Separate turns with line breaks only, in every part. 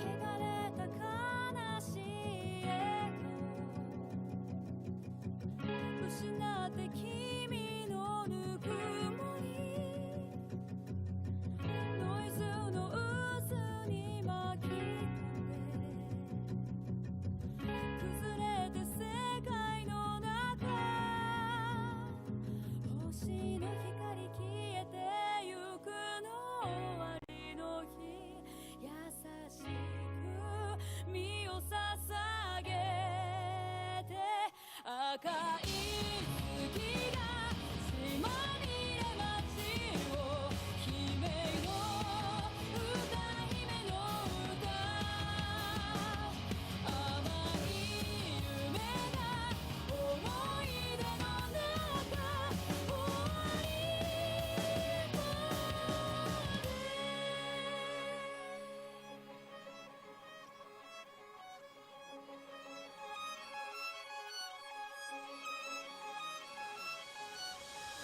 汚れた悲しい笑顔失って君のぬくもりノイズの渦に巻き込んで崩れて世界の中星の光消えてゆくの終わりの日優しく身を捧げて赤い月が島にれ街を姫の歌姫の歌甘い夢が思い出の中終わりまで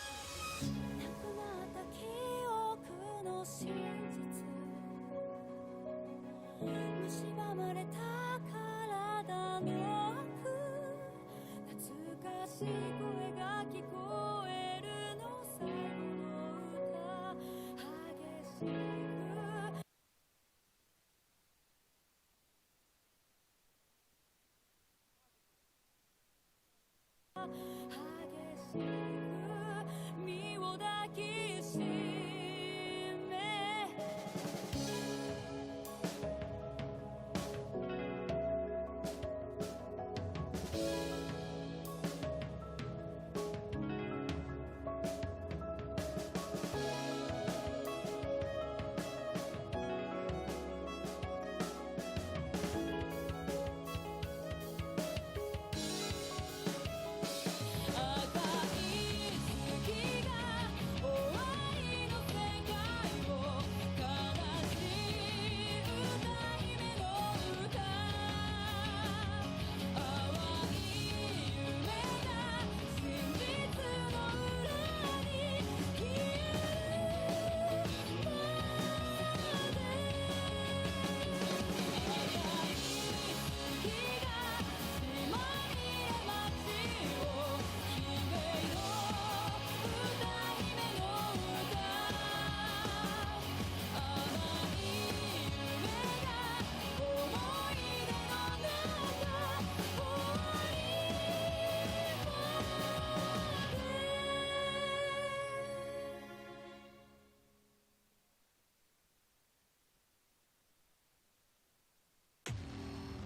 なくなった記憶の真実蝕まれた体の奥懐かしい声が聞こえるの最後の歌激しく激しく身を抱きしめ赤い月が終わりの世界を悲しい歌姫の歌淡い夢が真実の裏に消えるまで赤い月が島にれ街を姫の歌姫の歌甘い夢が思い出の中終わりまで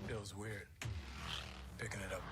Feels weird picking it up.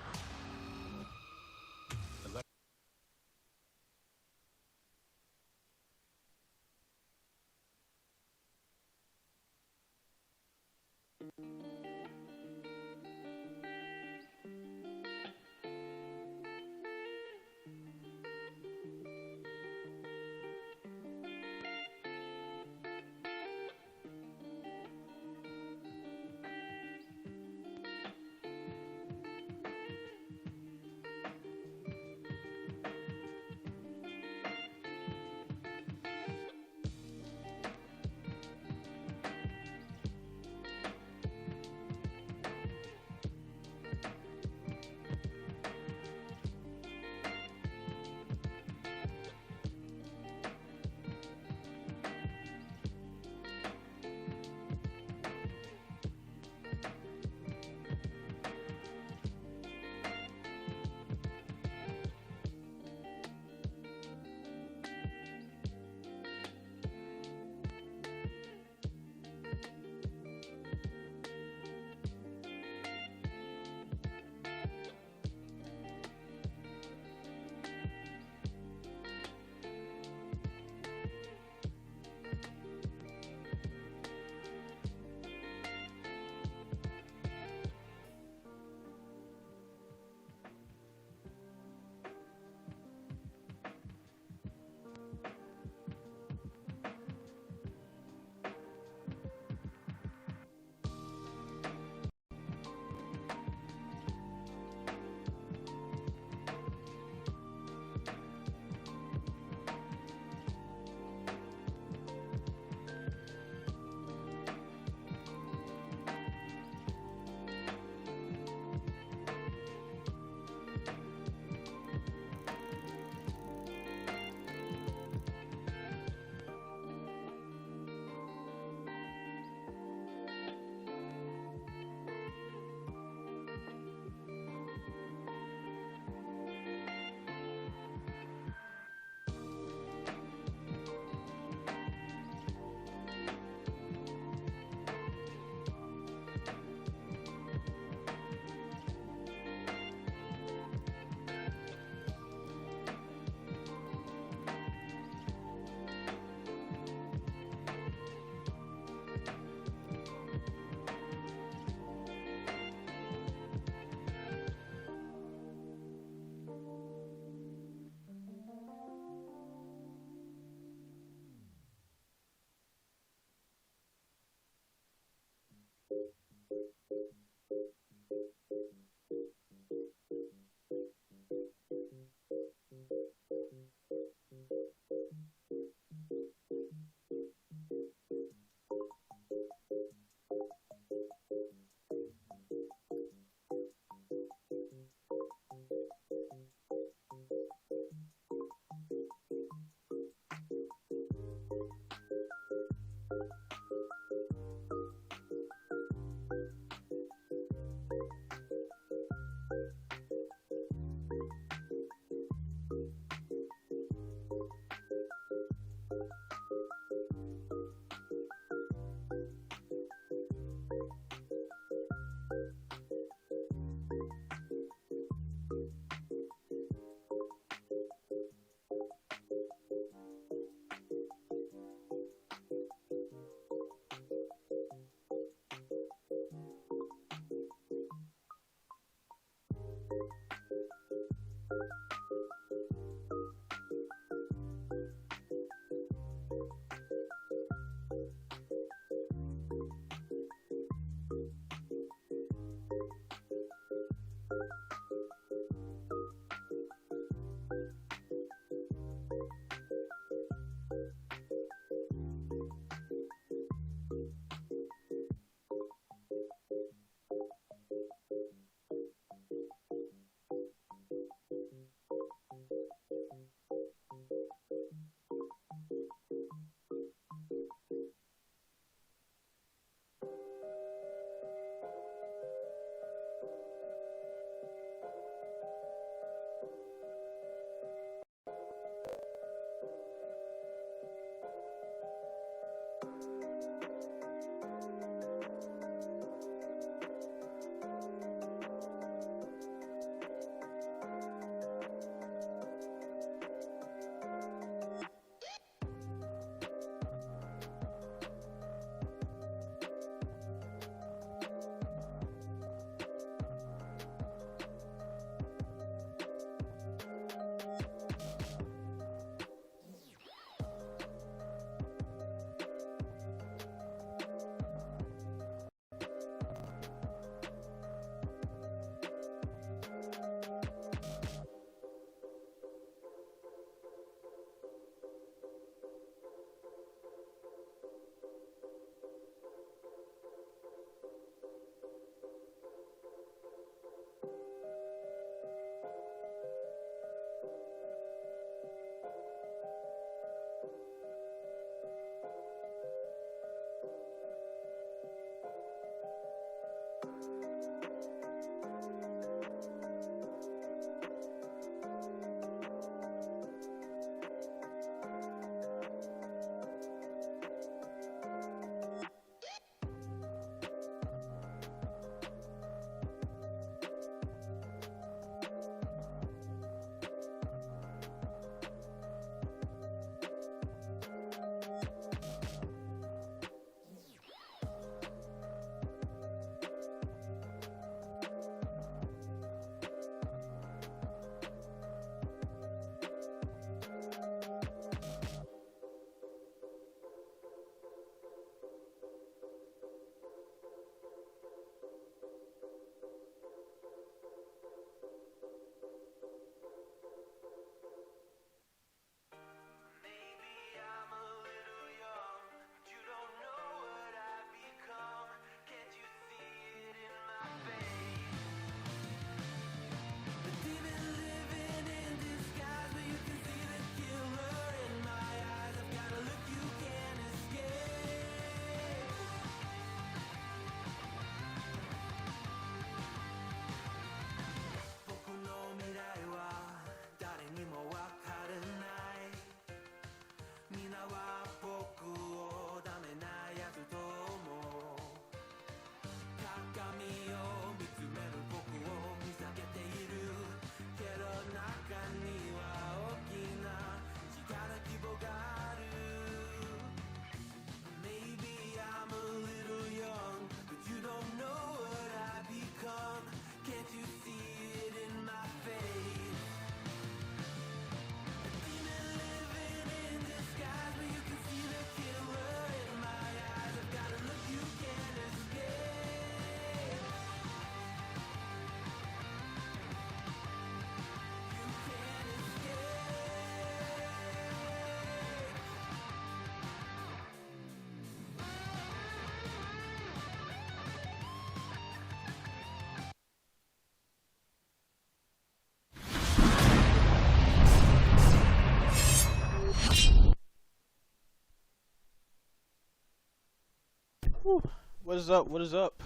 Whew. What is up? What is up?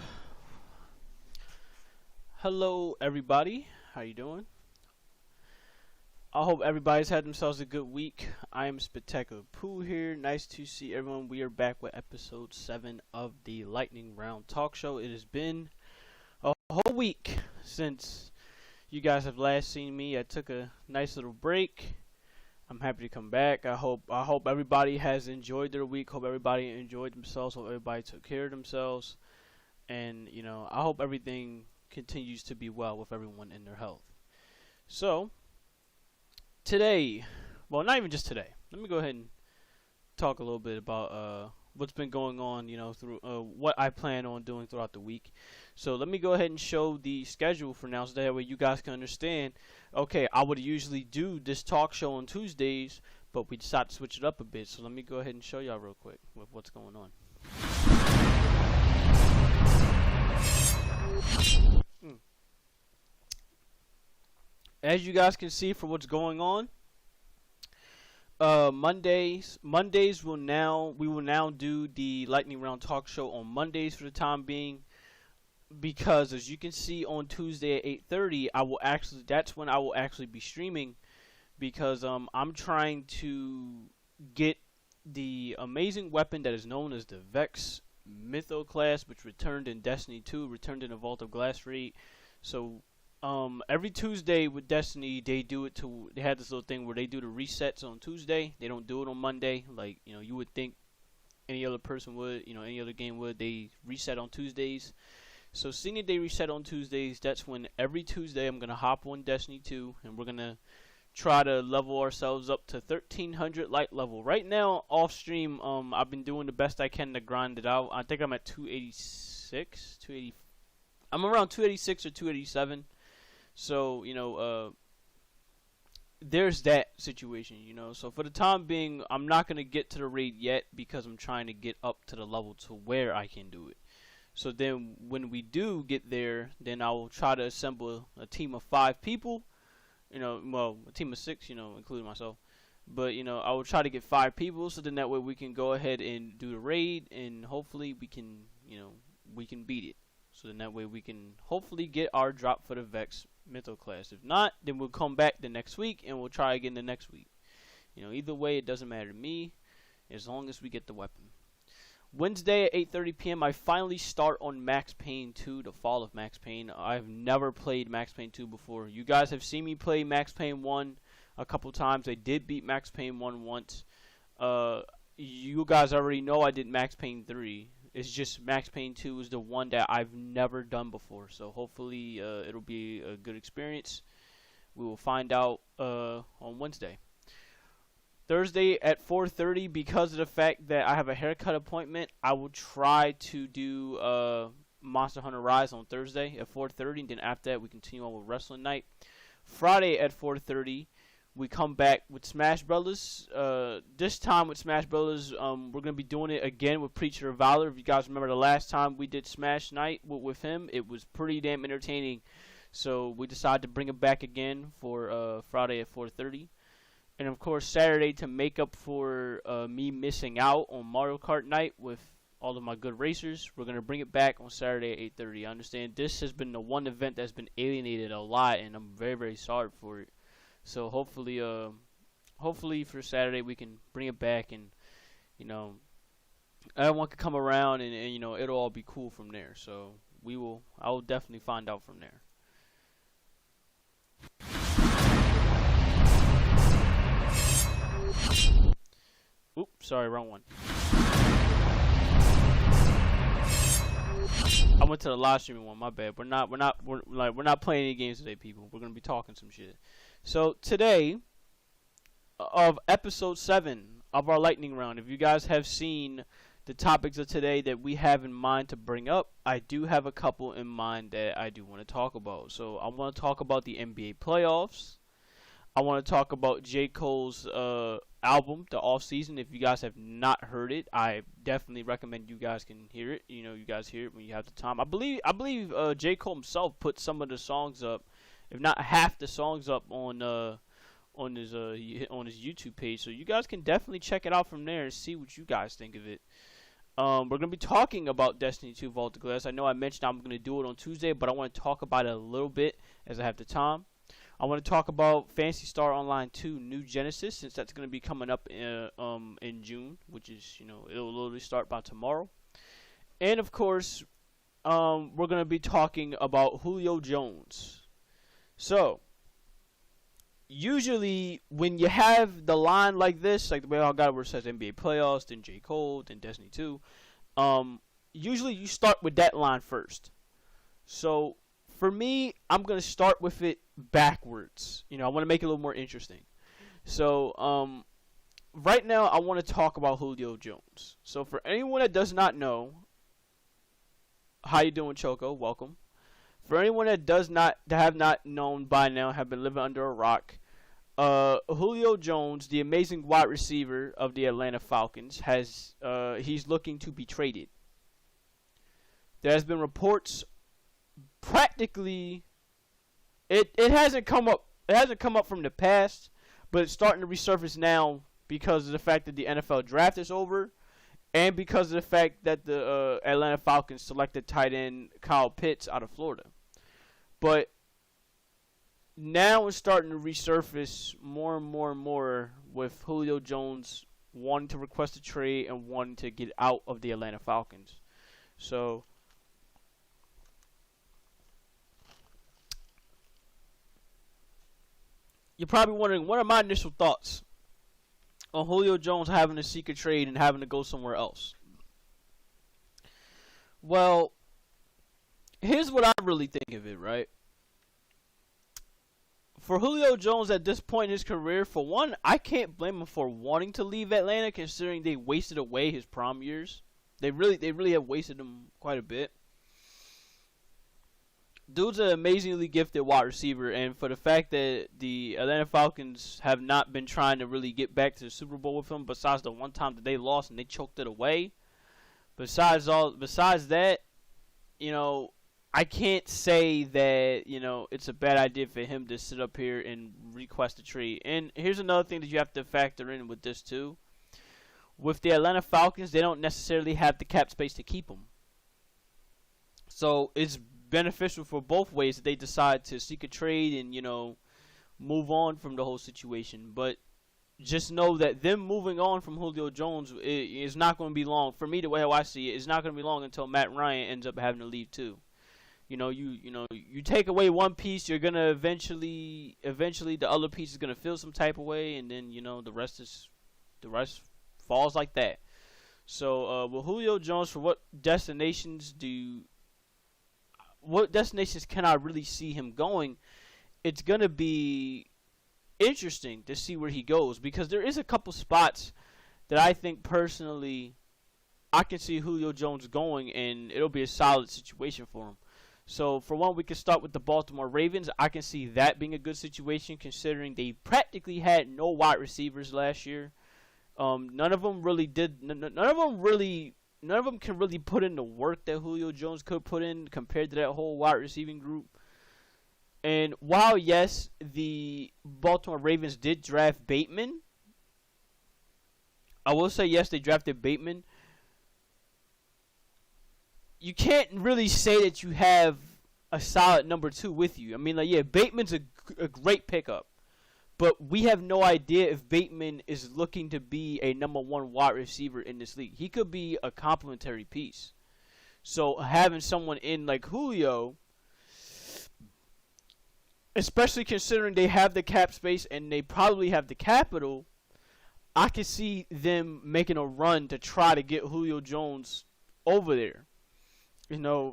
Hello, everybody. How you doing? I hope everybody's had themselves a good week. I am Spectacular Pooh here. Nice to see everyone. We are back with episode 7 of the Lightning Round Talk Show. It has been a whole week since you guys have last seen me. I took a nice little break. I'm happy to come back. I hope everybody has enjoyed their week. Hope everybody enjoyed themselves. Hope everybody took care of themselves. And, I hope everything continues to be well with everyone in their health. So, today, well, not even just today. Let me go ahead and talk a little bit about what's been going on, through what I plan on doing throughout the week. So let me go ahead and show the schedule for now, so that way you guys can understand. Okay, I would usually do this talk show on Tuesdays, but we decided to switch it up a bit. So let me go ahead and show y'all real quick with what's going on. As you guys can see for what's going on, Mondays we will now do the Lightning Round Talk Show on Mondays for the time being, because as you can see on Tuesday at 8:30, that's when I will actually be streaming, because I'm trying to get the amazing weapon that is known as the Vex Mytho class, which returned in Destiny 2, returned in the Vault of Glass raid. So every Tuesday with Destiny, they had this little thing where they do the resets on Tuesday. They don't do it on Monday, like you would think any other person would, any other game would. They reset on Tuesdays. So seeing that they reset on Tuesdays, that's when every Tuesday I'm gonna hop on Destiny 2, and we're gonna try to level ourselves up to 1300 light level. Right now, off stream, I've been doing the best I can to grind it out. I think I'm at 286, 280. I'm around 286 or 287. So, there's that situation, So for the time being, I'm not going to get to the raid yet, because I'm trying to get up to the level to where I can do it. So then when we do get there, then I will try to assemble a team of 5 people. Well, a team of 6, including myself. But, I will try to get 5 people, so then that way we can go ahead and do the raid, and hopefully we can, we can beat it. So then that way we can hopefully get our drop for the Vex Mytho class. If not, then we'll come back the next week and we'll try again the next week. Either way, it doesn't matter to me as long as we get the weapon. Wednesday at 8:30 p.m. I finally start on Max Payne 2, The Fall of Max Payne. I've never played Max Payne 2 before. You guys have seen me play Max Payne 1 a couple times. I did beat Max Payne 1 once. You guys already know I did Max Payne 3. It's just Max Payne 2 is the one that I've never done before. So hopefully it'll be a good experience. We will find out on Wednesday. Thursday at 4:30, because of the fact that I have a haircut appointment, I will try to do Monster Hunter Rise on Thursday at 4:30, and then after that we continue on with Wrestling Night. Friday at 4:30, we come back with Smash Brothers. This time with Smash Brothers, we're gonna be doing it again with Preacher of Valor. If you guys remember the last time we did Smash Night with him, it was pretty damn entertaining. So we decided to bring it back again for Friday at 4:30. And of course, Saturday, to make up for me missing out on Mario Kart Night with all of my good racers, we're going to bring it back on Saturday at 8:30. I understand this has been the one event that's been alienated a lot, and I'm very, very sorry for it. So hopefully for Saturday we can bring it back, and, everyone can come around, and it'll all be cool from there. So I will definitely find out from there. Oops, sorry, wrong one. I went to the live streaming one. My bad. We're not playing any games today, people. We're gonna be talking some shit. So today, of episode 7 of our lightning round, if you guys have seen the topics of today that we have in mind to bring up, I do have a couple in mind that I do want to talk about. So I want to talk about the NBA playoffs. I want to talk about J. Cole's album, the offseason. If you guys have not heard it, I definitely recommend you guys can hear it. You guys hear it when you have the time. I believe J. Cole himself put some of the songs up, if not half the songs up on his YouTube page. So you guys can definitely check it out from there and see what you guys think of it. We're going to be talking about Destiny 2 Vault of Glass. I know I mentioned I'm going to do it on Tuesday, but I want to talk about it a little bit as I have the time. I want to talk about Phantasy Star Online 2 New Genesis, since that's going to be coming up in June, which is, it'll literally start by tomorrow. And, of course, we're going to be talking about Julio Jones. So, usually when you have the line like this, like the way I got it where it says NBA playoffs, then J. Cole, then Destiny 2, usually you start with that line first. So for me, I'm going to start with it backwards. I want to make it a little more interesting. So right now I want to talk about Julio Jones. So for anyone that does not know, how you doing, Choco? Welcome. For anyone that have not known by now, have been living under a rock, Julio Jones, the amazing wide receiver of the Atlanta Falcons, he's looking to be traded. There has been reports, practically, it hasn't come up from the past, but it's starting to resurface now because of the fact that the NFL draft is over, and because of the fact that the Atlanta Falcons selected tight end Kyle Pitts out of Florida. But now it's starting to resurface more and more and more with Julio Jones wanting to request a trade and wanting to get out of the Atlanta Falcons. So you're probably wondering, what are my initial thoughts on Julio Jones having to seek a trade and having to go somewhere else? Well, here's what I really think of it, right? For Julio Jones at this point in his career, for one, I can't blame him for wanting to leave Atlanta, considering they wasted away his prime years. They really have wasted him quite a bit. Dude's an amazingly gifted wide receiver, and for the fact that the Atlanta Falcons have not been trying to really get back to the Super Bowl with him, besides the one time that they lost and they choked it away. Besides that, I can't say that, it's a bad idea for him to sit up here and request a trade. And here's another thing that you have to factor in with this too. With the Atlanta Falcons, they don't necessarily have the cap space to keep him. So it's beneficial for both ways that they decide to seek a trade and, move on from the whole situation. But just know that them moving on from Julio Jones is not going to be long. For me, the way how I see it, it's not going to be long until Matt Ryan ends up having to leave too. You take away one piece, you're gonna eventually the other piece is gonna feel some type of way, and then the rest falls like that. So with Julio Jones, for what destinations can I really see him going? It's gonna be interesting to see where he goes, because there is a couple spots that I think personally I can see Julio Jones going, and it'll be a solid situation for him. So, for one, we can start with the Baltimore Ravens. I can see that being a good situation, considering they practically had no wide receivers last year. None of them can really put in the work that Julio Jones could put in compared to that whole wide receiving group. And while, yes, the Baltimore Ravens did draft Bateman, I will say, yes, they drafted Bateman. You can't really say that you have a solid number two with you. I mean, Bateman's a great pickup, but we have no idea if Bateman is looking to be a number one wide receiver in this league. He could be a complementary piece. So having someone in like Julio, especially considering they have the cap space and they probably have the capital, I can see them making a run to try to get Julio Jones over there.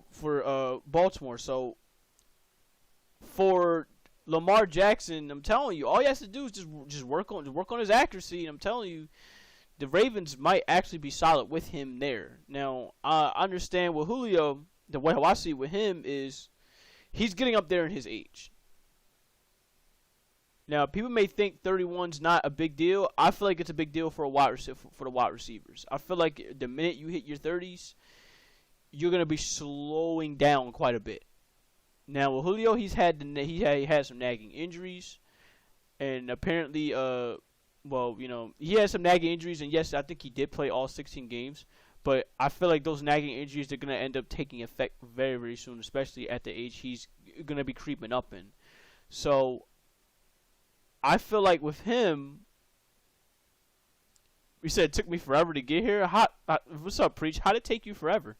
For Baltimore. So for Lamar Jackson, I'm telling you, all he has to do is just work on his accuracy, and I'm telling you, the Ravens might actually be solid with him there. Now, I understand with Julio, the way how I see it with him is he's getting up there in his age. Now, people may think 31's not a big deal. I feel like it's a big deal for the wide receivers. I feel like the minute you hit your 30s, you're going to be slowing down quite a bit. Now, with Julio, he had some nagging injuries, and apparently, he had some nagging injuries, and yes, I think he did play all 16 games, But I feel like those nagging injuries are going to end up taking effect very, very soon, especially at the age he's going to be creeping up in. So I feel like with him, we said it took me forever to get here. What's up, Preach? How'd it take you forever?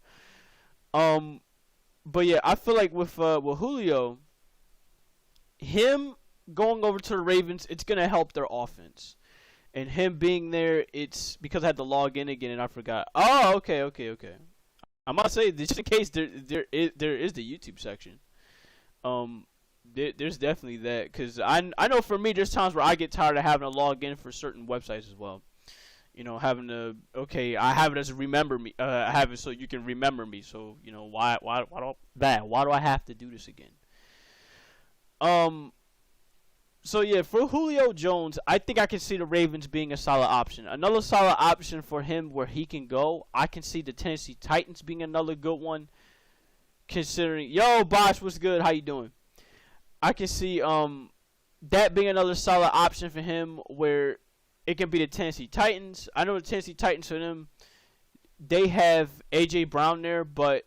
But yeah, I feel like with Julio, him going over to the Ravens, it's going to help their offense. And him being there, it's because I had to log in again and I forgot. Oh, okay. I'm about to say, just in case there is the YouTube section. There's definitely that, because I know for me, there's times where I get tired of having to log in for certain websites as well. You know, having to, okay, I have it as a remember me. I have it so you can remember me. So, you know, why do I have to do this again? So yeah, for Julio Jones, I think I can see the Ravens being a solid option. Another solid option for him where he can go, I can see the Tennessee Titans being another good one. Considering, yo, Bosh, what's good? How you doing? I can see that being another solid option for him where it can be the Tennessee Titans. I know the Tennessee Titans, for them, they have A.J. Brown there, but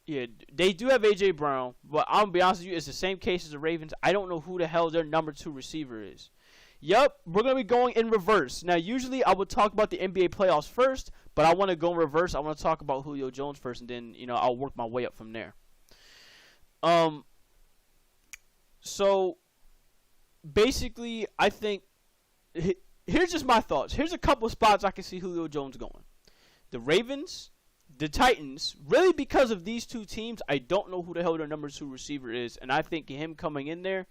yeah, they do have A.J. Brown, but I'm going to be honest with you, it's the same case as the Ravens. I don't know who the hell their number 2 receiver is. Yep, we're going to be going in reverse. Now, usually I would talk about the NBA playoffs first, but I want to go in reverse. I want to talk about Julio Jones first, and then, you know, I'll work my way up from there. So, basically, I think, here's just my thoughts. Here's a couple of spots I can see Julio Jones going. The Ravens, the Titans, really because of these two teams, I don't know who the hell their number 2 receiver is, and I think him coming in there,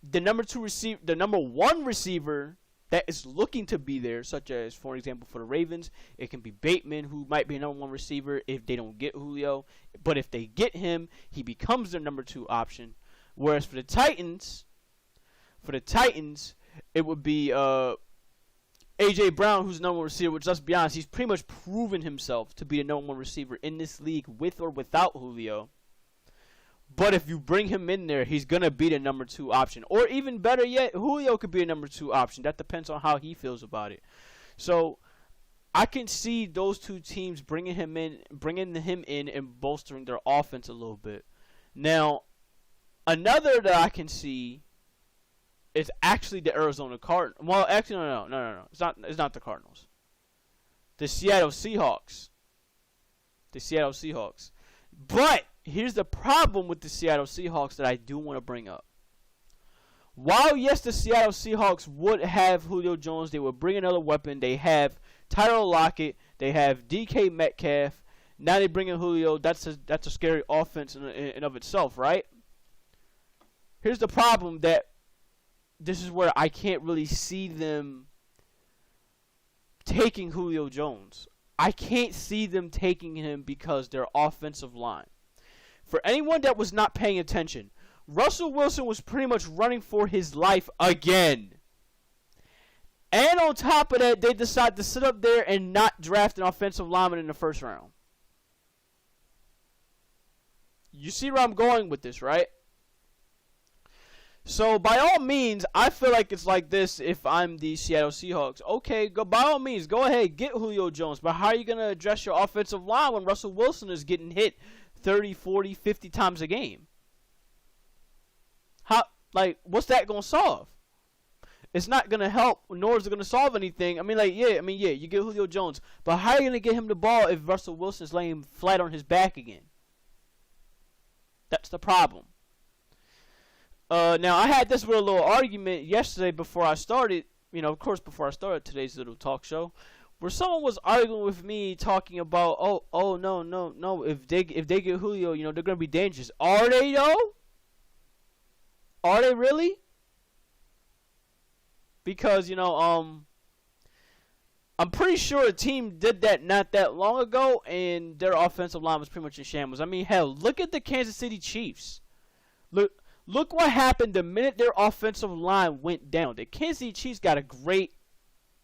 the number 1 receiver that is looking to be there, such as, for example, for the Ravens, it can be Bateman, who might be a number 1 receiver if they don't get Julio, but if they get him, he becomes their number 2 option. Whereas for the Titans, it would be A.J. Brown, who's the number 1 receiver, which, let's be honest, he's pretty much proven himself to be the number 1 receiver in this league with or without Julio. But if you bring him in there, he's going to be the number 2 option. Or even better yet, Julio could be a number 2 option. That depends on how he feels about it. So I can see those two teams bringing him in and bolstering their offense a little bit. Now, another that I can see is actually the Arizona Cardinals. Well, actually, no. It's not the Cardinals. The Seattle Seahawks. But here's the problem with the Seattle Seahawks that I do want to bring up. While, yes, the Seattle Seahawks would have Julio Jones, they would bring another weapon. They have Tyler Lockett. They have DK Metcalf. Now they bring in Julio. That's a scary offense in of itself, right? Here's the problem, that this is where I can't really see them taking Julio Jones. I can't see them taking him because their offensive line. For anyone that was not paying attention, Russell Wilson was pretty much running for his life again. And on top of that, they decided to sit up there and not draft an offensive lineman in the first round. You see where I'm going with this, right? So, by all means, I feel like it's like this if I'm the Seattle Seahawks. Okay, by all means, go ahead, get Julio Jones. But how are you going to address your offensive line when Russell Wilson is getting hit 30, 40, 50 times a game? What's that going to solve? It's not going to help, nor is it going to solve anything. Yeah, you get Julio Jones. But how are you going to get him the ball if Russell Wilson's laying flat on his back again? That's the problem. Now, I had this with a little argument yesterday before I started, before I started today's little talk show, where someone was arguing with me talking about, no, if they get Julio, they're going to be dangerous. Are they, though? Are they really? Because, I'm pretty sure a team did that not that long ago, and their offensive line was pretty much in shambles. Hell, look at the Kansas City Chiefs. Look what happened the minute their offensive line went down. The Kansas City Chiefs got a great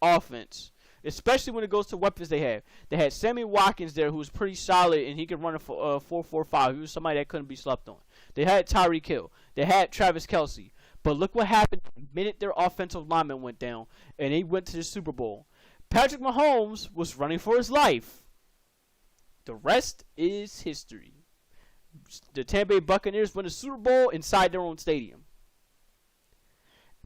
offense, especially when it goes to weapons they have. They had Sammy Watkins there, who was pretty solid, and he could run a 4.45. He was somebody that couldn't be slept on. They had Tyreek Hill. They had Travis Kelce. But look what happened the minute their offensive lineman went down, and they went to the Super Bowl. Patrick Mahomes was running for his life. The rest is history. The Tampa Bay Buccaneers won the Super Bowl inside their own stadium.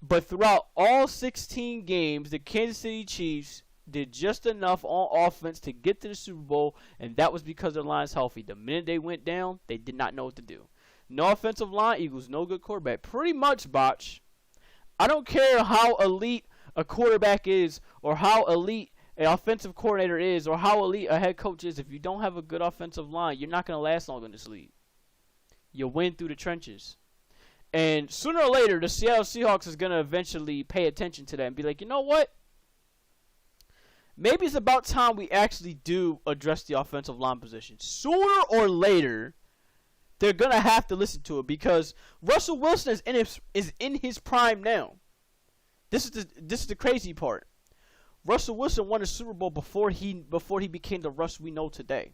But throughout all 16 games, the Kansas City Chiefs did just enough on offense to get to the Super Bowl, and that was because their line's healthy. The minute they went down, they did not know what to do. No offensive line equals no good quarterback. Pretty much, Botch. I don't care how elite a quarterback is, or how elite an offensive coordinator is, or how elite a head coach is. If you don't have a good offensive line, you're not going to last long in this league. You'll win through the trenches. And sooner or later, the Seattle Seahawks is going to eventually pay attention to that and be like, you know what? Maybe it's about time we actually do address the offensive line position. Sooner or later, they're going to have to listen to it, because Russell Wilson is in his prime now. This is the crazy part. Russell Wilson won a Super Bowl before he became the Russ we know today.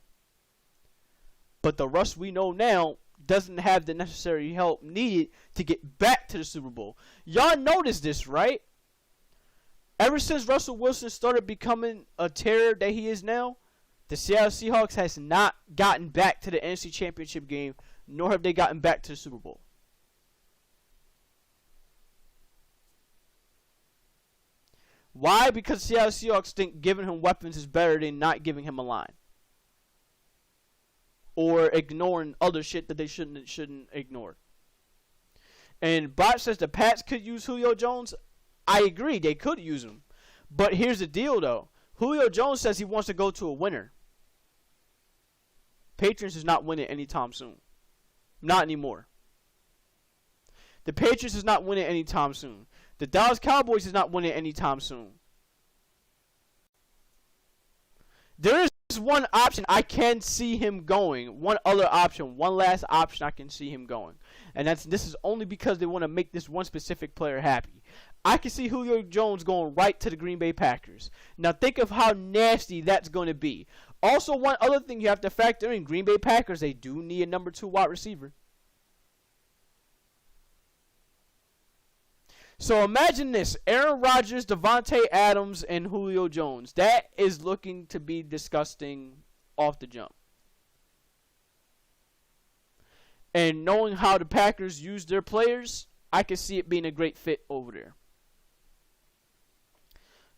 But the Russ we know now doesn't have the necessary help needed to get back to the Super Bowl. Y'all noticed this, right? Ever since Russell Wilson started becoming a terror that he is now, the Seattle Seahawks has not gotten back to the NFC Championship game, nor have they gotten back to the Super Bowl. Why? Because Seattle Seahawks think giving him weapons is better than not giving him a line, or ignoring other shit that they shouldn't ignore. And Bot says the Pats could use Julio Jones. I agree, they could use him. But here's the deal, though. Julio Jones says he wants to go to a winner. Patriots is not winning anytime soon. Not anymore. The Patriots is not winning anytime soon. The Dallas Cowboys is not winning anytime soon. There is one option I can see him going. One other option. One last option I can see him going. And this is only because they want to make this one specific player happy. I can see Julio Jones going right to the Green Bay Packers. Now think of how nasty that's going to be. Also, one other thing you have to factor in, Green Bay Packers, they do need a number 2 wide receiver. So imagine this: Aaron Rodgers, Devontae Adams, and Julio Jones. That is looking to be disgusting off the jump. And knowing how the Packers use their players, I can see it being a great fit over there.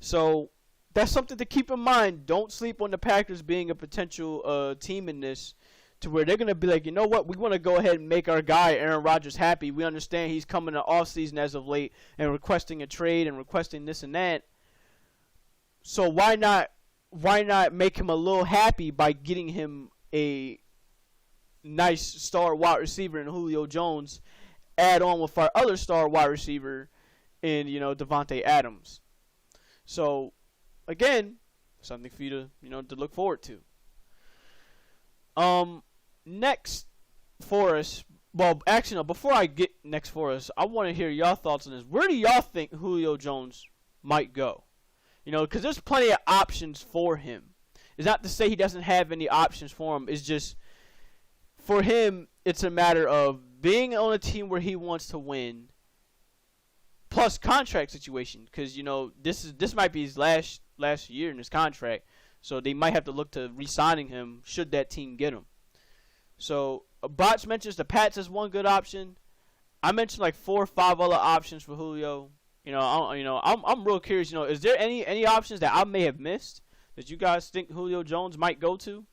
So that's something to keep in mind. Don't sleep on the Packers being a potential team in this, to where they're going to be like, you know what, we want to go ahead and make our guy Aaron Rodgers happy. We understand he's coming to offseason as of late and requesting a trade and requesting this and that. So why not make him a little happy by getting him a nice star wide receiver in Julio Jones, add on with our other star wide receiver in, Devontae Adams. So again, something for you to look forward to. Next for us, well, actually, no, before I get next for us, I want to hear y'all thoughts on this. Where do y'all think Julio Jones might go? Because there's plenty of options for him. It's not to say he doesn't have any options for him. It's just, for him, it's a matter of being on a team where he wants to win, plus contract situation. Because, this might be his last year in his contract. So they might have to look to re-signing him should that team get him. So Bots mentions the Pats as one good option. I mentioned like 4 or 5 other options for Julio. I'm real curious. Is there any options that I may have missed that you guys think Julio Jones might go to?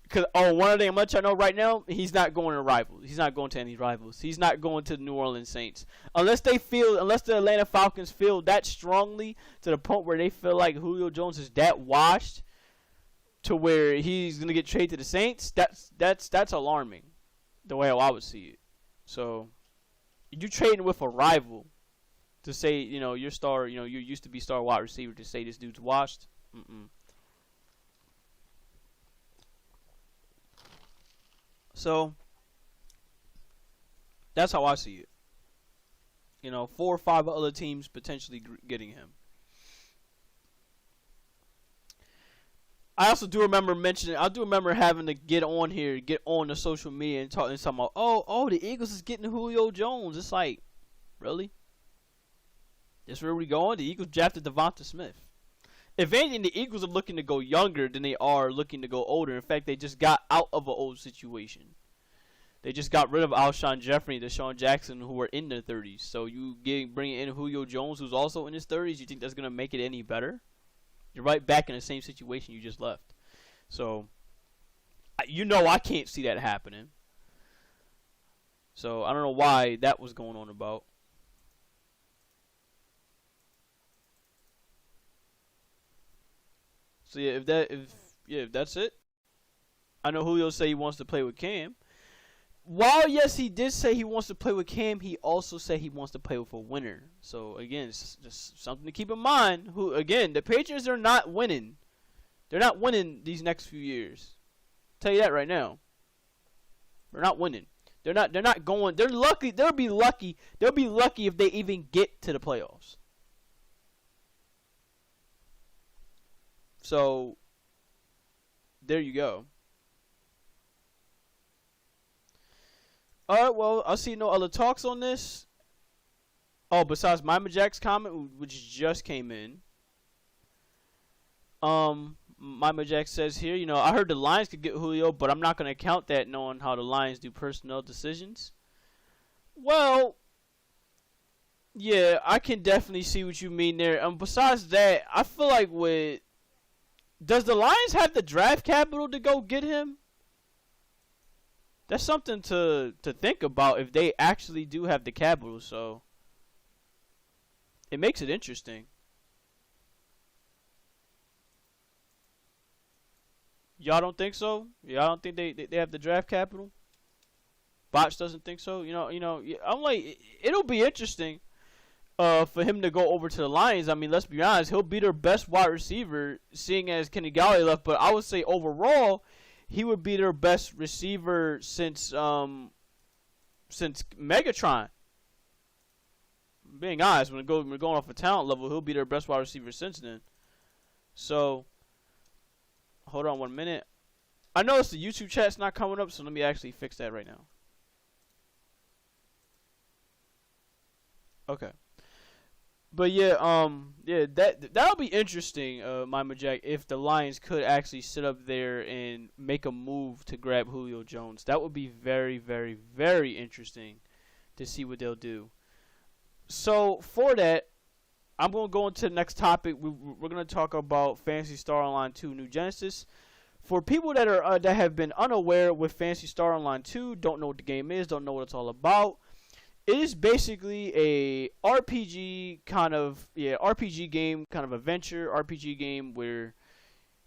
Because one of them, much I know right now, he's not going to rivals. He's not going to any rivals. He's not going to the New Orleans Saints unless the Atlanta Falcons feel that strongly to the point where they feel like Julio Jones is that washed to where he's going to get traded to the Saints. That's alarming, the way I would see it. So you trading with a rival to say, your star, you used to be star wide receiver, to say this dude's washed. So that's how I see it. 4 or 5 other teams potentially getting him. I also do remember having to get on the social media and talking about, the Eagles is getting Julio Jones. It's like, really? That's where we going? The Eagles drafted Devonta Smith. If anything, the Eagles are looking to go younger than they are looking to go older. In fact, they just got out of an old situation. They just got rid of Alshon Jeffrey and Deshaun Jackson, who were in their 30s. So you bringing in Julio Jones, who's also in his 30s. You think that's gonna make it any better? You're right back in the same situation you just left. So, I can't see that happening. So I don't know why that was going on about. So yeah, if that's it, I know Julio say he wants to play with Cam. While yes, he did say he wants to play with Cam, he also said he wants to play with a winner. So again, it's just something to keep in mind. The Patriots are not winning. They're not winning these next few years. I'll tell you that right now. They're not winning. They're not going. They're lucky. They'll be lucky if they even get to the playoffs. So there you go. Alright, well, I see no other talks on this. Oh, besides Mima Jack's comment, which just came in. Mima Jack says here, I heard the Lions could get Julio, but I'm not going to count that knowing how the Lions do personnel decisions. Well, yeah, I can definitely see what you mean there. Besides that, I feel like does the Lions have the draft capital to go get him? That's something to think about if they actually do have the capital, so it makes it interesting. Y'all don't think so? Y'all don't think they have the draft capital? Botch doesn't think so? I'm like, it'll be interesting for him to go over to the Lions. I mean, let's be honest, he'll be their best wide receiver, seeing as Kenny Galladay left, but I would say overall, he would be their best receiver since Megatron. Being honest, when we're going off a talent level, he'll be their best wide receiver since then. So, hold on 1 minute. I noticed the YouTube chat's not coming up, so let me actually fix that right now. Okay. But that'll be interesting, Mima Jack, if the Lions could actually sit up there and make a move to grab Julio Jones. That would be very, very, very interesting to see what they'll do. So for that, I'm going to go into the next topic. We're going to talk about Phantasy Star Online 2 New Genesis. For people that have been unaware with Phantasy Star Online 2, don't know what the game is, don't know what it's all about. It is basically a RPG RPG game, kind of adventure RPG game where,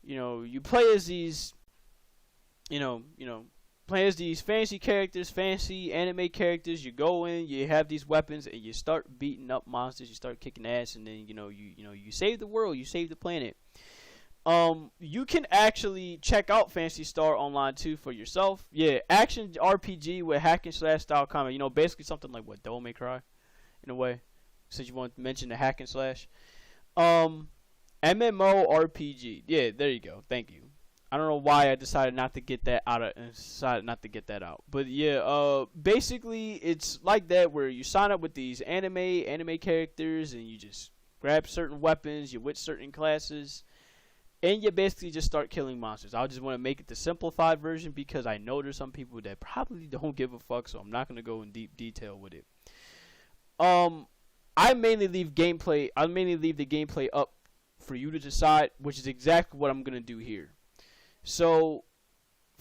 you play as these, play as these fantasy characters, fantasy anime characters. You go in, you have these weapons, and you start beating up monsters. You start kicking ass, and then you save the world, you save the planet. You can actually check out Phantasy Star Online 2 for yourself. Yeah, action RPG with hack and slash style combat. Basically something like what Devil May Cry, in a way. Since you want to mention the hack and slash. MMO RPG. Yeah, there you go. Thank you. I don't know why I decided not to get that out. But yeah, basically it's like that where you sign up with these anime characters and you just grab certain weapons, you with certain classes. And you basically just start killing monsters. I just want to make it the simplified version because I know there's some people that probably don't give a fuck, so I'm not going to go in deep detail with it. I mainly leave the gameplay up for you to decide, which is exactly what I'm going to do here. So,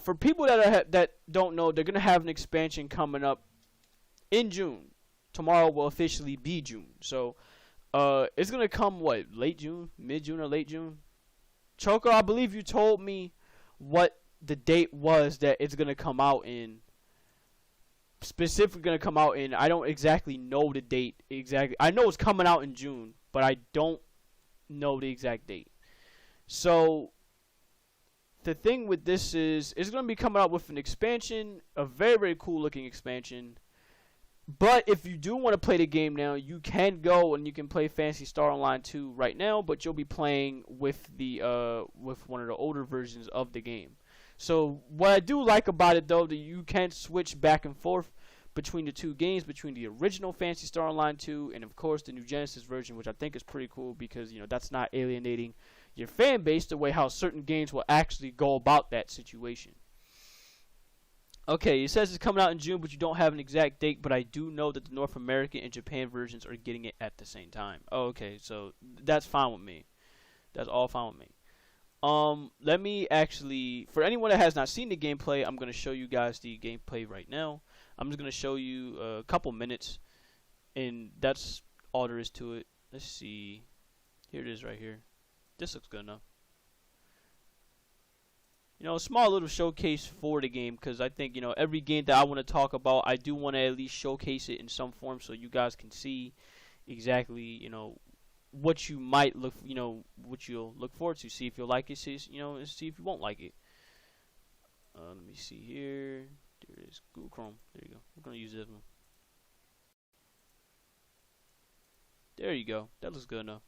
for people that don't know, they're going to have an expansion coming up in June. Tomorrow will officially be June. So, it's going to come, late June? Mid-June or late June? Choco, I believe you told me what the date was that it's going to come out in. Specifically going to come out in. I don't exactly know the date exactly. I know it's coming out in June, but I don't know the exact date. So, the thing with this is, it's going to be coming out with an expansion, a very, very cool looking expansion. But if you do want to play the game now, you can go and you can play Phantasy Star Online 2 right now, but you'll be playing with with one of the older versions of the game. So what I do like about it though, that you can switch back and forth between the two games, between the original Phantasy Star Online 2 and of course the New Genesis version, which I think is pretty cool because that's not alienating your fan base the way how certain games will actually go about that situation. Okay, it says it's coming out in June, but you don't have an exact date, but I do know that the North American and Japan versions are getting it at the same time. Oh, okay, so that's fine with me. That's all fine with me. Let me actually, for anyone that has not seen the gameplay, I'm going to show you guys the gameplay right now. I'm just going to show you a couple minutes, and that's all there is to it. Let's see. Here it is right here. This looks good enough. You know, a small little showcase for the game, because I think, you know, every game that I want to talk about, I do want to at least showcase it in some form so you guys can see exactly, you know, what you might look, you know, what you'll look forward to. See if you'll like it, see, you know, and see if you won't like it. Let me see here. There it is. Google Chrome. There you go. We're going to use this one. There you go. That looks good enough.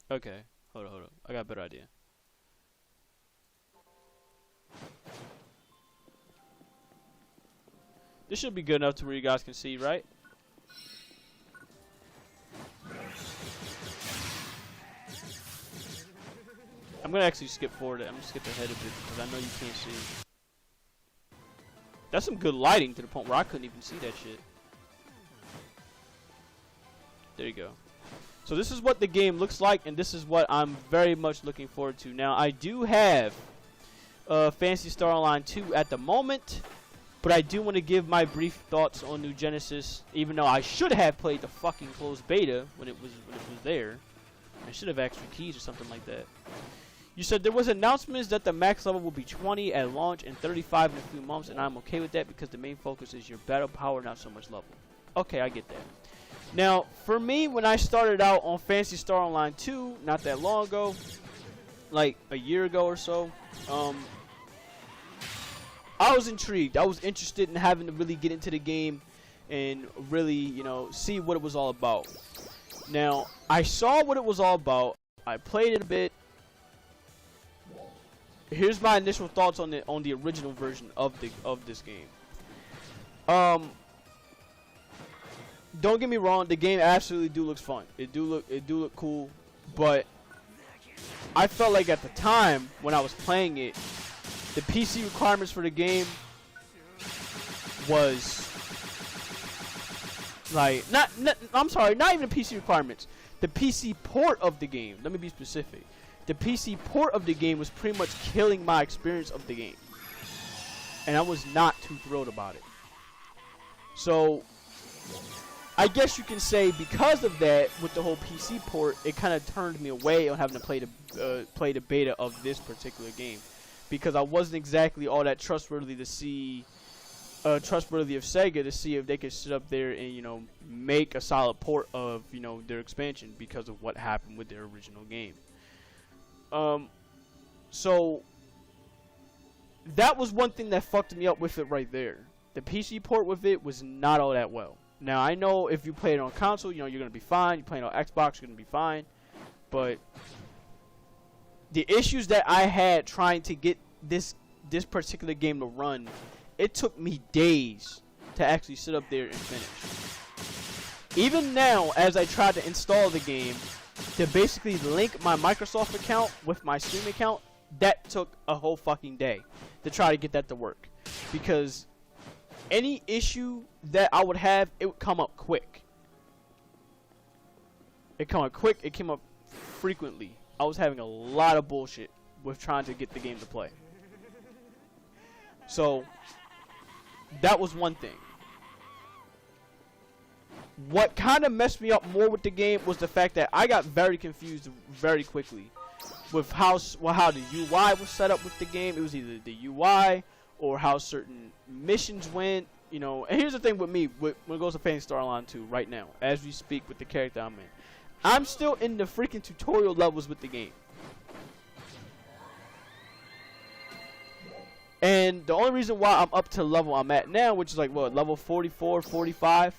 Okay, hold on. I got a better idea. This should be good enough to where you guys can see, right? I'm gonna actually skip forward. I'm gonna skip ahead a bit because I know you can't see. That's some good lighting to the point where I couldn't even see that shit. There you go. So this is what the game looks like, and this is what I'm very much looking forward to. Now, I do have Phantasy Star Online 2 at the moment, but I do want to give my brief thoughts on New Genesis, even though I should have played the fucking closed beta when it was there. I should have asked for keys or something like that. You said there was announcements that the max level will be 20 at launch and 35 in a few months, and I'm okay with that because the main focus is your battle power, not so much level. Okay, I get that. Now, for me, when I started out on Phantasy Star Online 2, not that long ago, like a year ago or so, I was intrigued. I was interested in having to really get into the game and really, you know, see what it was all about. Now, I saw what it was all about. I played it a bit. Here's my initial thoughts on the original version of this game. Don't get me wrong, the game absolutely looks fun. It do look cool, but I felt like at the time when I was playing it, the PC requirements for the game was like I'm sorry, not even the PC requirements. The PC port of the game. Let me be specific. The PC port of the game was pretty much killing my experience of the game, and I was not too thrilled about it. So I guess you can say because of that, with the whole PC port, it kind of turned me away on having to play the beta of this particular game, because I wasn't exactly all that trustworthy to see, trustworthy of Sega to see if they could sit up there and, you know, make a solid port of, you know, their expansion because of what happened with their original game. So that was one thing that fucked me up with it right there. The PC port with it was not all that well. Now, I know if you play it on console, you know, you're going to be fine. You play it on Xbox, you're going to be fine. But the issues that I had trying to get this particular game to run, it took me days to actually sit up there and finish. Even now, as I tried to install the game, to basically link my Microsoft account with my Steam account, that took a whole fucking day to try to get that to work. Because any issue that I would have, it would come up quick. It came up quick, it came up frequently. I was having a lot of bullshit with trying to get the game to play. So that was one thing. What kind of messed me up more with the game was the fact that I got very confused very quickly with how the UI was set up with the game. It was either the UI or how certain missions went, you know. And here's the thing with me, when it goes to Phantasy Star Online 2 right now, as we speak with the character I'm in. I'm still in the freaking tutorial levels with the game. And the only reason why I'm up to the level I'm at now, which is like, what, level 44, 45?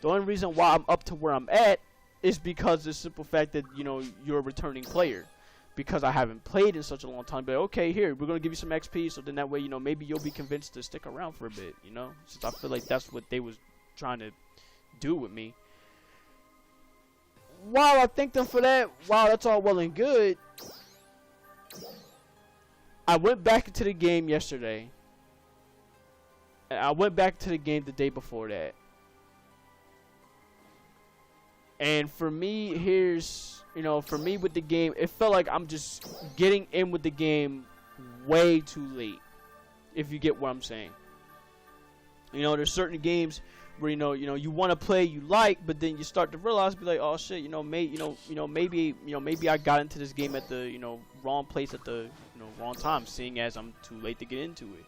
The only reason why I'm up to where I'm at is because of the simple fact that, you know, you're a returning player. Because I haven't played in such a long time. But okay, here, we're going to give you some XP, so then that way, you know, maybe you'll be convinced to stick around for a bit, you know? Since I feel like that's what they was trying to do with me. while I thank them for that, while that's all well and good, I went back into the game yesterday. And I went back to the game the day before that. And for me, for me with the game, it felt like I'm just getting in with the game way too late. If you get what I'm saying. There's certain games where you want to play, you like, but then you start to realize, be like, oh shit, maybe I got into this game at the wrong place at the wrong time, seeing as I'm too late to get into it.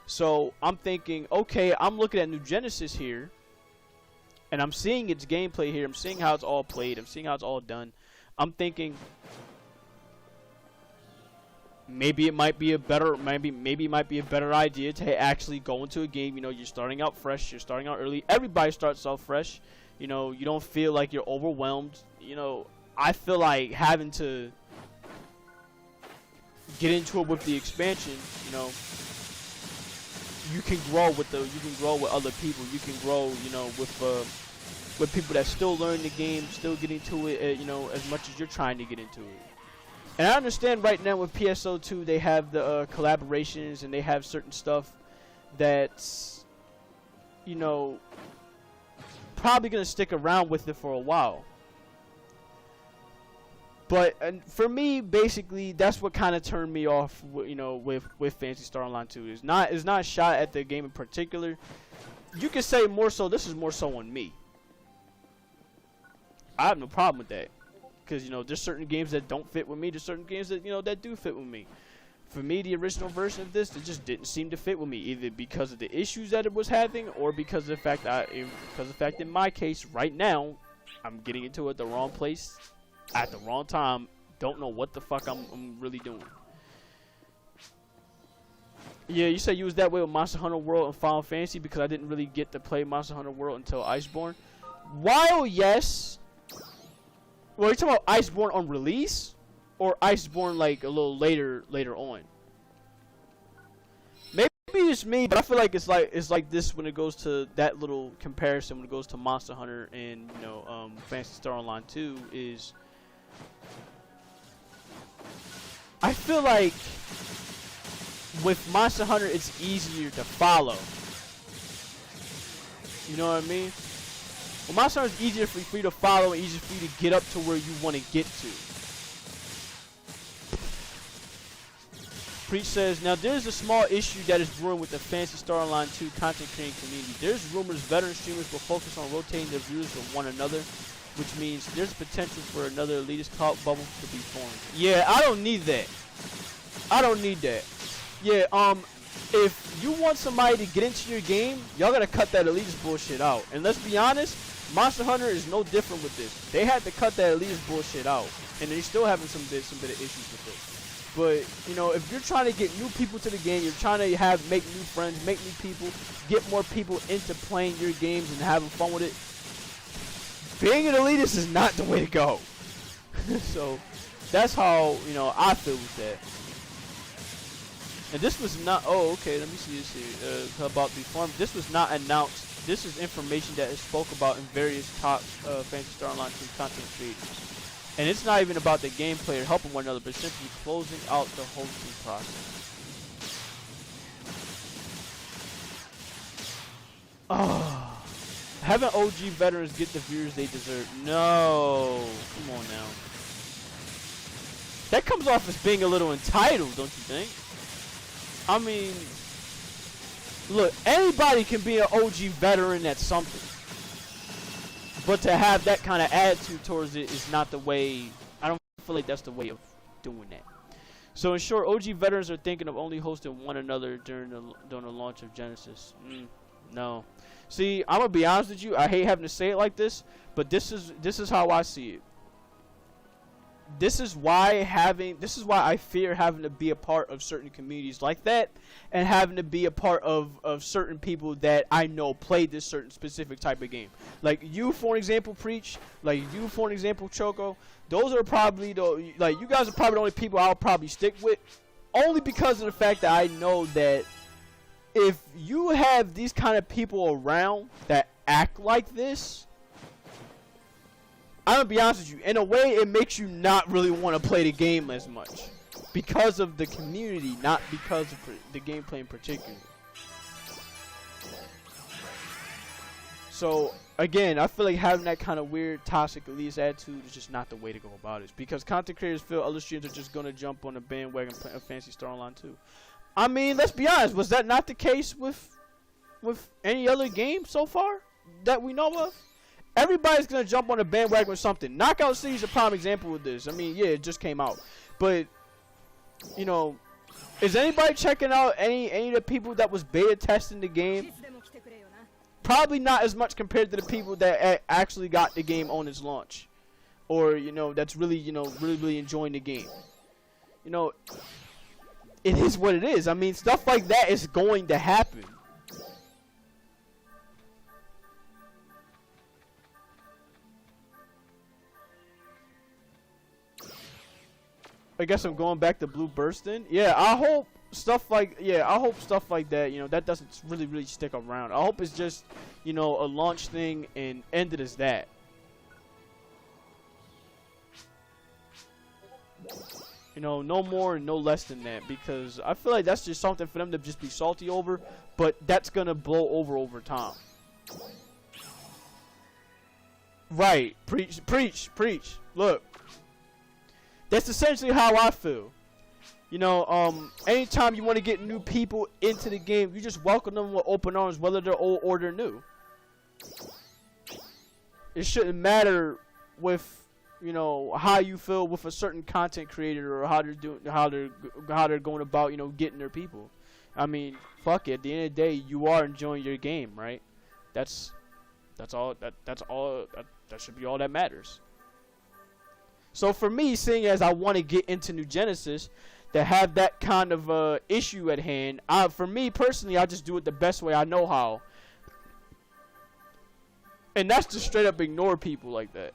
So I'm thinking, okay, I'm looking at New Genesis here, and I'm seeing its gameplay here. I'm seeing how it's all played. I'm seeing how it's all done. I'm thinking maybe it might be a better idea to actually go into a game. You're starting out fresh. You're starting out early. Everybody starts out fresh. You don't feel like you're overwhelmed. I feel like having to get into it with the expansion. You can grow with other people. You can grow, with people that still learn the game, still getting to it, as much as you're trying to get into it. And I understand right now with PSO2 they have the collaborations and they have certain stuff that's, probably gonna stick around with it for a while. But for me, basically, that's what kind of turned me off, with Phantasy Star Online 2. It's not a shot at the game in particular. You can say more so. This is more so on me. I have no problem with that, because there's certain games that don't fit with me. There's certain games that that do fit with me. For me, the original version of this, it just didn't seem to fit with me, either because of the issues that it was having, or because of the fact in my case, right now, I'm getting into it at the wrong place. At the wrong time, don't know what the fuck I'm really doing. Yeah, you said you was that way with Monster Hunter World and Final Fantasy because I didn't really get to play Monster Hunter World until Iceborne. While yes, well, you talking about Iceborne on release, or Iceborne like a little later on? Maybe it's me, but I feel like it's like this when it goes to that little comparison when it goes to Monster Hunter and Phantasy Star Online 2 is. I feel like with Monster Hunter, it's easier to follow. You know what I mean? Well, Monster Hunter is easier for you to follow and easier for you to get up to where you want to get to. Preach says, now there's a small issue that is brewing with the Phantasy Star Online 2 content creating community. There's rumors veteran streamers will focus on rotating their viewers with one another, which means there's potential for another elitist cult bubble to be formed. Yeah, I don't need that. I don't need that. Yeah, if you want somebody to get into your game, y'all gotta cut that elitist bullshit out. And let's be honest, Monster Hunter is no different with this. They had to cut that elitist bullshit out, and they're still having some bit of issues with it. But if you're trying to get new people to the game, you're trying to make new friends, make new people, get more people into playing your games and having fun with it. Being an elitist is not the way to go. So that's how I feel with that. And this was not. Oh, okay. Let me see this here. About the farm. This was not announced. This is information that is spoke about in various top Phantasy Star Online 2 content creators. And it's not even about the gameplay or helping one another, but simply closing out the hosting process. Oh. Haven't OG veterans get the viewers they deserve? No. Come on now. That comes off as being a little entitled, don't you think? I mean, look, anybody can be an OG veteran at something. But to have that kind of attitude towards it is not the way. I don't feel like that's the way of doing that. So in short, OG veterans are thinking of only hosting one another during the launch of Genesis. No. See, I'm gonna be honest with you. I hate having to say it like this, but this is how I see it. This is why I fear having to be a part of certain communities like that, and having to be a part of certain people that I know play this certain specific type of game. Like you, for an example, Preach. Like you, for an example, Choco. Those are probably you guys are probably the only people I'll probably stick with, only because of the fact that I know that if you have these kind of people around that act like this, I'm gonna be honest with you. In a way, it makes you not really want to play the game as much because of the community, not because of the gameplay in particular. So again, I feel like having that kind of weird, toxic, elitist attitude is just not the way to go about it. Because content creators feel other streamers are just gonna jump on the bandwagon of Phantasy Star Online 2. I mean, let's be honest. Was that not the case with any other game so far that we know of? Everybody's gonna jump on the bandwagon with something. Knockout City is a prime example of this. I mean, yeah, it just came out, but you know, is anybody checking out any of the people that was beta testing the game? Probably not as much compared to the people that actually got the game on its launch, or you know, that's really really enjoying the game. You know, it is what it is. I mean, stuff like that is going to happen. I guess I'm going back to Blue Bursting. Yeah, I hope stuff like that, you know, that doesn't really stick around. I hope it's just, you know, a launch thing and ended as that. You know, no more and no less than that, because I feel like that's just something for them to just be salty over, but that's gonna blow over time. Right. Preach. Look. That's essentially how I feel. You know, anytime you want to get new people into the game, you just welcome them with open arms, whether they're old or they're new. It shouldn't matter with, you know, how you feel with a certain content creator or how they're going about, you know, getting their people. I mean, fuck it. At the end of the day, you are enjoying your game, right? That's all. That should be all that matters. So for me, seeing as I want to get into New Genesis, to have that kind of issue at hand, for me personally, I just do it the best way I know how. And that's to straight up ignore people like that.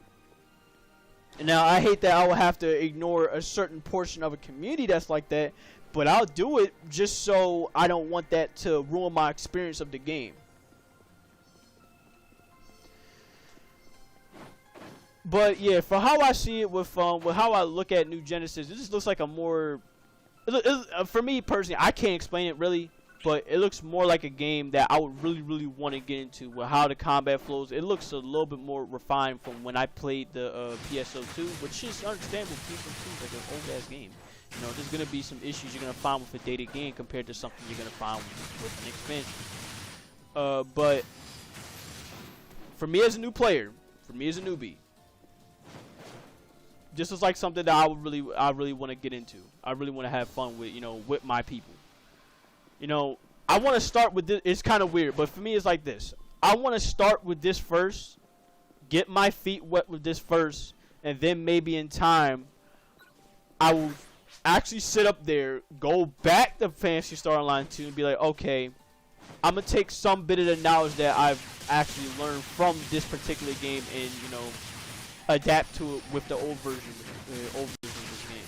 And now, I hate that I will have to ignore a certain portion of a community that's like that, but I'll do it just so I don't want that to ruin my experience of the game. But yeah, for how I see it with how I look at New Genesis, it just looks like a more, for me personally, I can't explain it really, but it looks more like a game that I would really want to get into with how the combat flows. It looks a little bit more refined from when I played the PSO2, which is understandable. PSO2 is like an old ass game. You know, there's gonna be some issues you're gonna find with a dated game compared to something you're gonna find with an expansion. But for me as a new player, for me as a newbie, this is like something that I really want to get into. I really want to have fun with, you know, with my people. You know, I want to start with this. It's kind of weird, but for me, it's like this. I want to start with this first, get my feet wet with this first, and then maybe in time, I will actually sit up there, go back to Phantasy Star Online 2, and be like, okay, I'm gonna take some bit of the knowledge that I've actually learned from this particular game, and you know, adapt to it with the old version of this game.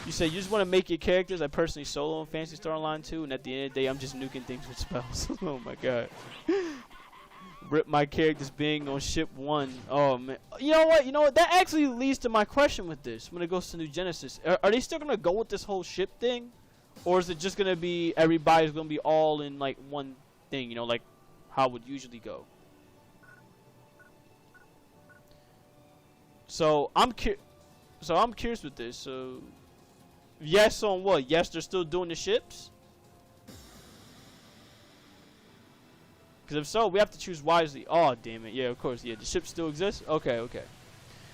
You say you just want to make your characters. I personally solo in Phantasy Star Online 2, and at the end of the day, I'm just nuking things with spells. Oh my god. Rip my characters being on ship 1. Oh man. You know what? That actually leads to my question with this when it goes to New Genesis. Are they still going to go with this whole ship thing? Or is it just going to be everybody's going to be all in like one thing, you know, like how it would usually go? So I'm curious with this. So yes on what? Yes, they're still doing the ships? Because if so, we have to choose wisely. Oh, damn it. Yeah, of course. Yeah, the ships still exist? Okay.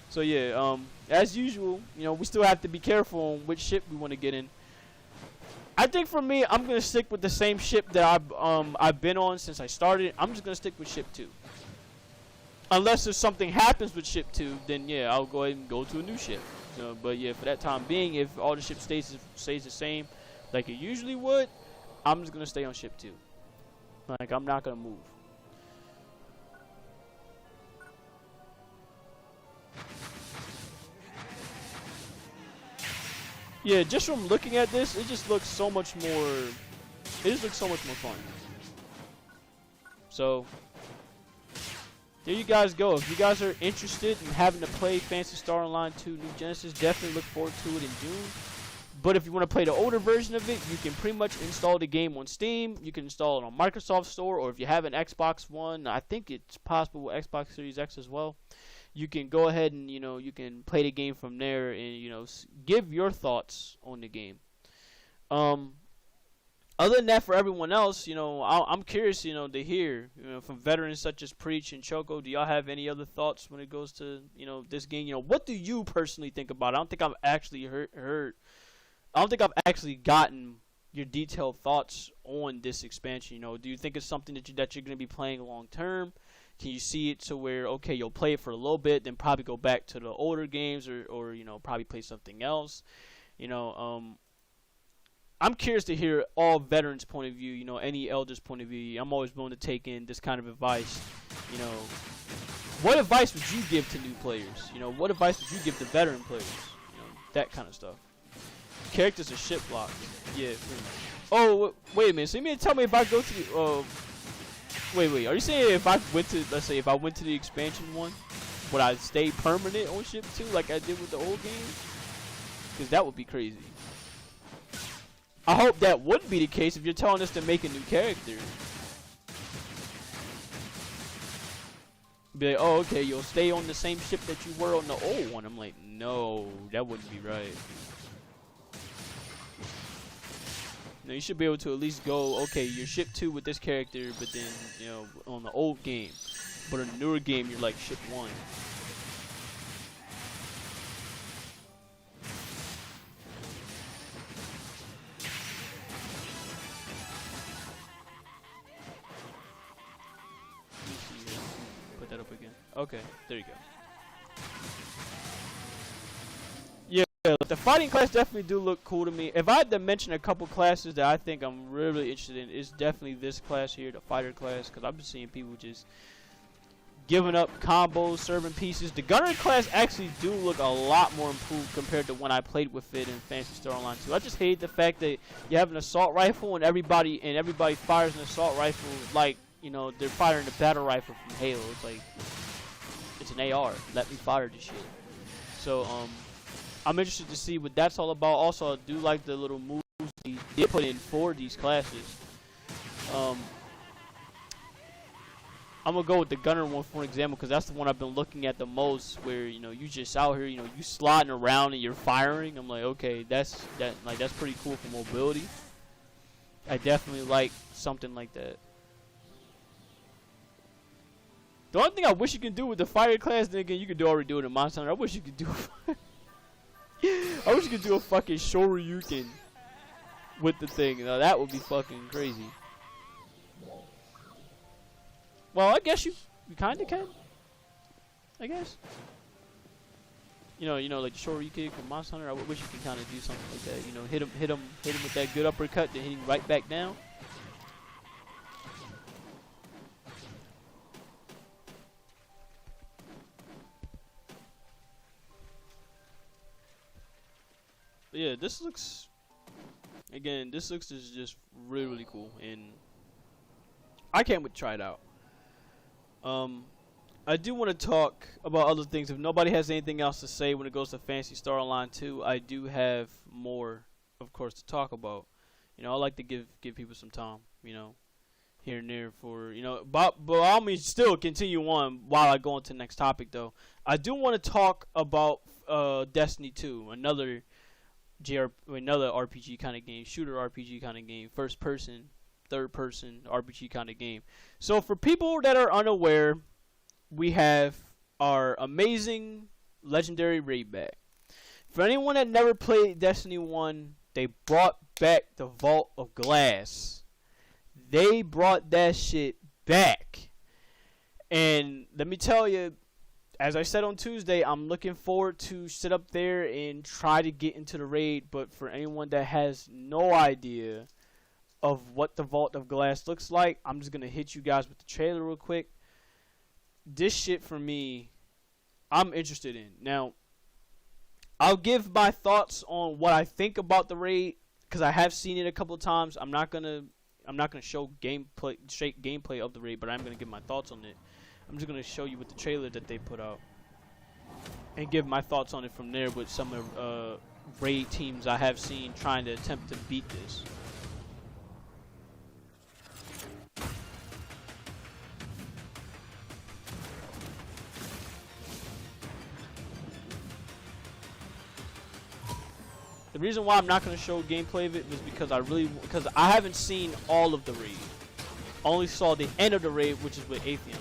So yeah, as usual, you know, we still have to be careful on which ship we want to get in. I think for me, I'm going to stick with the same ship that I've been on since I started. I'm just going to stick with ship 2. Unless if something happens with ship 2, then yeah, I'll go ahead and go to a new ship. But yeah, for that time being, if all the ship stays the same like it usually would, I'm just going to stay on ship 2. Like, I'm not going to move. Yeah, just from looking at this, it just looks so much more, fun. So, there you guys go. If you guys are interested in having to play Phantasy Star Online 2 New Genesis, definitely look forward to it in June. But if you want to play the older version of it, you can pretty much install the game on Steam. You can install it on Microsoft Store, or if you have an Xbox One, I think it's possible with Xbox Series X as well. You can go ahead and, you can play the game from there and, give your thoughts on the game. Other than that, for everyone else, I'm curious, to hear, from veterans such as Preach and Choco. Do y'all have any other thoughts when it goes to, this game? What do you personally think about it? I don't think I've actually heard. I don't think I've actually gotten your detailed thoughts on this expansion. Do you think it's something that you're going to be playing long term? Can you see it to where, okay, you'll play it for a little bit, then probably go back to the older games, or probably play something else? I'm curious to hear all veterans' point of view, any elders' point of view. I'm always willing to take in this kind of advice. What advice would you give to new players? What advice would you give to veteran players? That kind of stuff. Characters are shit blocked. Yeah, pretty much. Oh, wait a minute. So you mean to tell me if I go to the, wait. Are you saying if I went to, let's say, if I went to the expansion one, would I stay permanent on ship 2 like I did with the old game? Because that would be crazy. I hope that wouldn't be the case if you're telling us to make a new character. Be like, oh, okay, you'll stay on the same ship that you were on the old one. I'm like, no, that wouldn't be right. Now, you should be able to at least go, okay, you're ship 2 with this character, but then, on the old game. But in the newer game, you're like ship 1. Put that up again. Okay, there you go. Yeah, the fighting class definitely do look cool to me. If I had to mention a couple classes that I think I'm really interested in, it's definitely this class here, the fighter class, because I've been seeing people just giving up combos, serving pieces. The gunner class actually do look a lot more improved compared to when I played with it in Phantasy Star Online 2. I just hate the fact that you have an assault rifle and everybody fires an assault rifle like, they're firing a battle rifle from Halo. It's like, it's an AR. Let me fire this shit. So, I'm interested to see what that's all about. Also, I do like the little moves they did put in for these classes. I'm gonna go with the gunner one for example, because that's the one I've been looking at the most. Where you just out here, you sliding around and you're firing. I'm like, okay, that's pretty cool for mobility. I definitely like something like that. The only thing I wish you could do with the fire class, then again, you could already do it in Monster Hunter. I wish you could do. I wish you could do a fucking Shoryuken with the thing. Now that would be fucking crazy. Well, I guess you kind of can. I guess. Like Shoryuken from Monster Hunter. I wish you could kind of do something like that. Hit him with that good uppercut, then hit him right back down. But yeah, this looks just really, really cool, and I can't wait to try it out. I do want to talk about other things. If nobody has anything else to say when it goes to Phantasy Star Online 2, I do have more, of course, to talk about. I like to give people some time, here and there for, but I'll means still continue on while I go into the next topic, though. I do want to talk about Destiny 2, another RPG kind of game, shooter RPG kind of game, first person, third person RPG kind of game. So for people that are unaware, we have our amazing legendary raid back. For anyone that never played Destiny 1, they brought back the Vault of Glass. They brought that shit back. And let me tell you, as I said on Tuesday, I'm looking forward to sit up there and try to get into the raid. But for anyone that has no idea of what the Vault of Glass looks like, I'm just going to hit you guys with the trailer real quick. This shit for me, I'm interested in. Now, I'll give my thoughts on what I think about the raid, because I have seen it a couple times. I'm not gonna show straight gameplay of the raid, but I'm gonna give my thoughts on it. I'm just gonna show you with the trailer that they put out and give my thoughts on it from there with some of raid teams I have seen trying to attempt to beat this. The reason why I'm not going to show gameplay of it was because I haven't seen all of the raid. I only saw the end of the raid, which is with Atheon.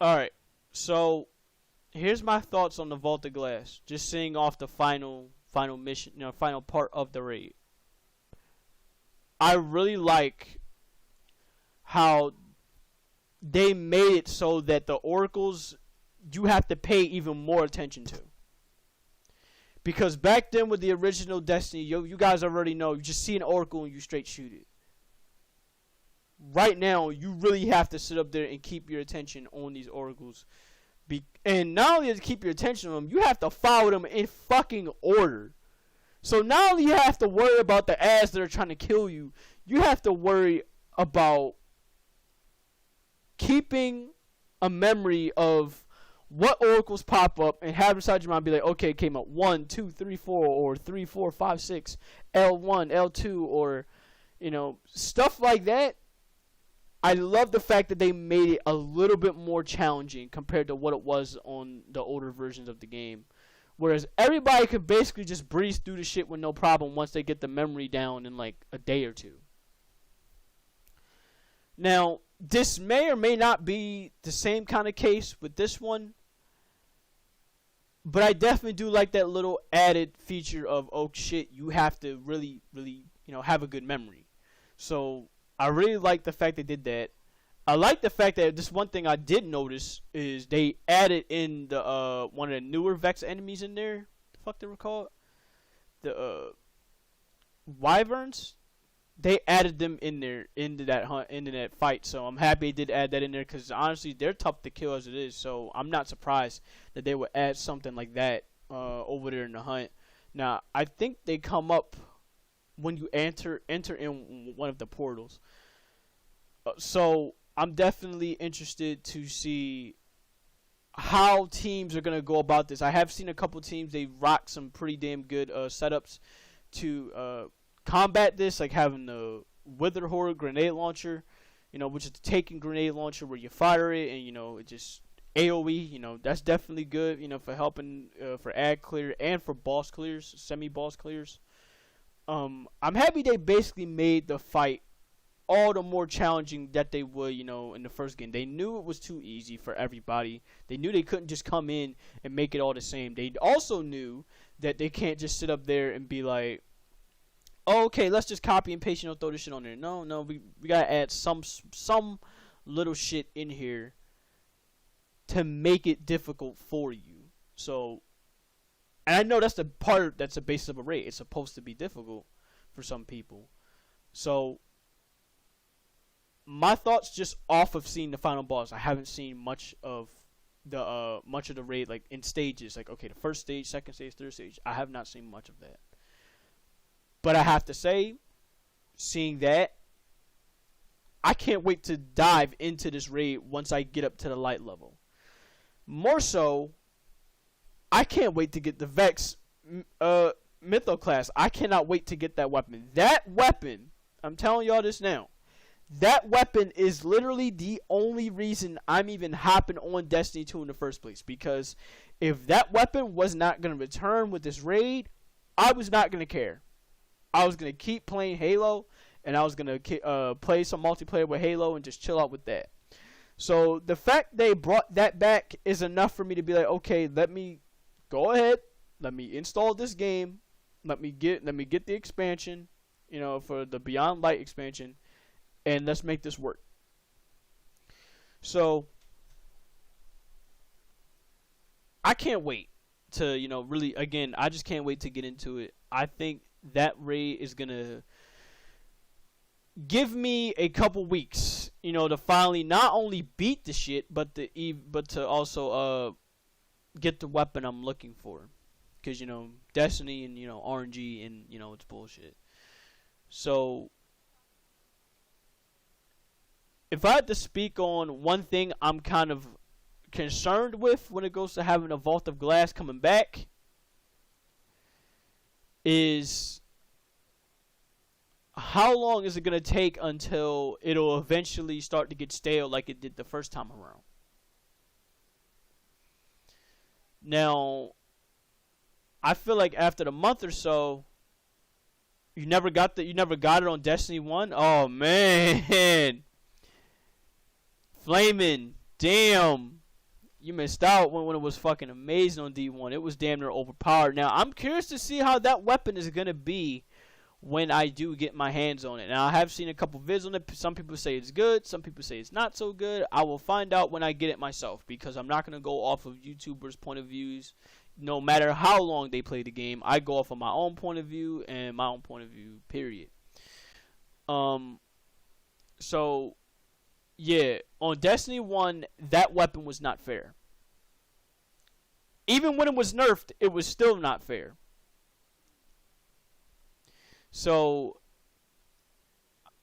Alright, so here's my thoughts on the Vault of Glass. Just seeing off the final mission, final part of the raid. I really like how they made it so that the oracles you have to pay even more attention to. Because back then with the original Destiny, you guys already know, you just see an oracle and you straight shoot it. Right now, you really have to sit up there and keep your attention on these oracles. And not only to keep your attention on them, you have to follow them in fucking order. So not only you have to worry about the ads that are trying to kill you, you have to worry about keeping a memory of what oracles pop up and have inside your mind be like, okay, it came up 1, 2, 3, 4, or 3, 4, 5, 6, L1, L2, or, stuff like that. I love the fact that they made it a little bit more challenging compared to what it was on the older versions of the game. Whereas everybody could basically just breeze through the shit with no problem once they get the memory down in like a day or two. Now, this may or may not be the same kind of case with this one. But I definitely do like that little added feature of, oh shit, you have to really, have a good memory. So I really like the fact they did that. I like the fact that this one thing I did notice is they added in the one of the newer Vex enemies in there. The fuck they were called? The Wyverns. They added them in there into that fight. So I'm happy they did add that in there because honestly they're tough to kill as it is. So I'm not surprised that they would add something like that over there in the hunt. Now I think they come up when you enter in one of the portals. So I'm definitely interested to see how teams are going to go about this. I have seen a couple teams, they rock some pretty damn good setups to combat this, like having the Wither Horde grenade launcher, which is the taking grenade launcher where you fire it and, it just AoE, that's definitely good, for helping for ad clear and for boss clears, semi-boss clears. I'm happy they basically made the fight all the more challenging that they would, in the first game. They knew it was too easy for everybody. They knew they couldn't just come in and make it all the same. They also knew that they can't just sit up there and be like, oh, okay, let's just copy and paste, throw this shit on there. No, we gotta add some little shit in here to make it difficult for you. So, and I know that's the basis of a raid. It's supposed to be difficult for some people. So, my thoughts just off of seeing the final boss. I haven't seen much of the raid, like in stages. Like, okay, the first stage, second stage, third stage. I have not seen much of that. But I have to say, seeing that, I can't wait to dive into this raid once I get up to the light level. More so, I can't wait to get the Vex Mytho class. I cannot wait to get that weapon. That weapon, I'm telling y'all this now, that weapon is literally the only reason I'm even hopping on Destiny 2 in the first place. Because if that weapon was not going to return with this raid, I was not going to care. I was going to keep playing Halo, and I was going to play some multiplayer with Halo and just chill out with that. So the fact they brought that back is enough for me to be like, okay, let me go ahead, let me install this game, let me get the expansion, for the Beyond Light expansion, and let's make this work. So I can't wait to, really, again, I just can't wait to get into it. I think that raid is going to give me a couple weeks, to finally not only beat the shit, but to also get the weapon I'm looking for. Because, Destiny and, RNG and, it's bullshit. So, if I had to speak on one thing I'm kind of concerned with when it goes to having a Vault of Glass coming back, is how long is it going to take until it'll eventually start to get stale like it did the first time around? Now, I feel like after the month or so, you never got it on Destiny 1? Oh, man. Flaming. Damn. You missed out when it was fucking amazing on D1. It was damn near overpowered. Now, I'm curious to see how that weapon is going to be when I do get my hands on it. Now, I have seen a couple vids on it. Some people say it's good. Some people say it's not so good. I will find out when I get it myself, because I'm not going to go off of YouTubers' point of views. No matter how long they play the game, I go off of my own point of view and my own point of view, period. So, yeah, on Destiny 1, that weapon was not fair. Even when it was nerfed, it was still not fair. So,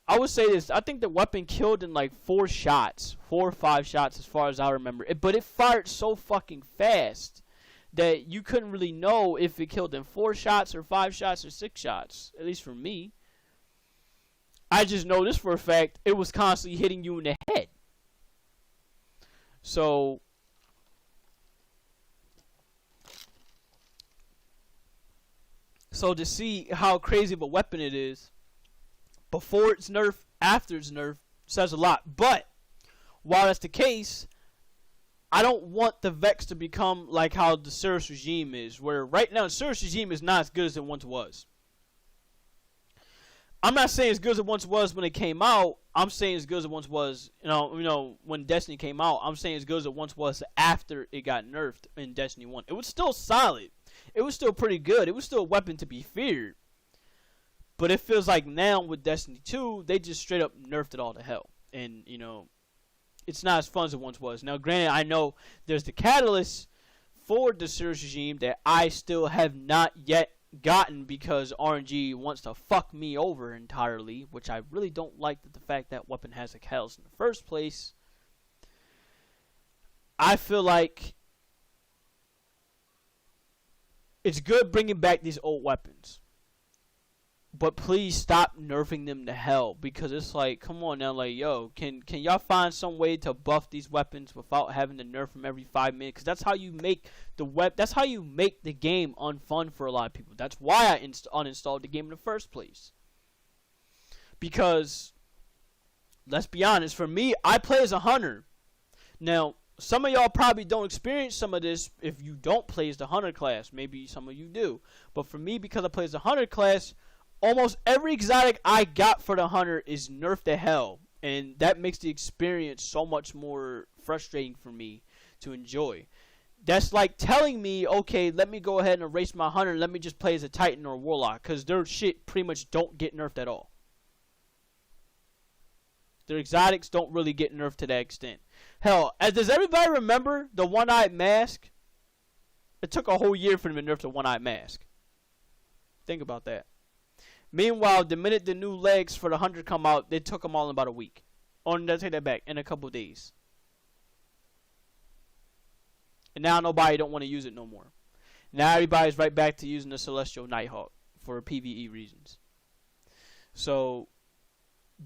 I would say this. I think the weapon killed in like 4 or 5 shots as far as I remember. But it fired so fucking fast that you couldn't really know if it killed in 4 shots or 5 shots or 6 shots. At least for me. I just know this for a fact. It was constantly hitting you in the head. So to see how crazy of a weapon it is before it's nerfed, after it's nerfed, says a lot. But while that's the case, I don't want the Vex to become like how the Cirrus regime is, where right now the Cirrus regime is not as good as it once was. I'm not saying as good as it once was when it came out. I'm saying as good as it once was, when Destiny came out. I'm saying as good as it once was after it got nerfed in Destiny 1. It was still solid. It was still pretty good. It was still a weapon to be feared. But it feels like now with Destiny 2, they just straight up nerfed it all to hell. And, it's not as fun as it once was. Now, granted, I know there's the catalyst for the Cirrus regime that I still have not yet gotten because RNG wants to fuck me over entirely, which I really don't like the fact that weapon has a catalyst in the first place. I feel like it's good bringing back these old weapons, but please stop nerfing them to hell, because it's like, come on now, like, yo, can y'all find some way to buff these weapons without having to nerf them every 5 minutes? Because that's how you make that's how you make the game unfun for a lot of people. That's why I uninstalled the game in the first place. Because let's be honest, for me, I play as a hunter. Now, some of y'all probably don't experience some of this if you don't play as the hunter class. Maybe some of you do. But for me, because I play as the hunter class, almost every exotic I got for the hunter is nerfed to hell. And that makes the experience so much more frustrating for me to enjoy. That's like telling me, okay, let me go ahead and erase my hunter. Let me just play as a Titan or a Warlock. Because their shit pretty much don't get nerfed at all. Their exotics don't really get nerfed to that extent. Hell, does everybody remember the one-eyed mask? It took a whole year for them to nerf the one-eyed mask. Think about that. Meanwhile, the minute the new legs for the 100 come out, they took them all in about a week. Or, let's take that back, in a couple of days. And now nobody don't want to use it no more. Now everybody's right back to using the Celestial Nighthawk for PvE reasons. So,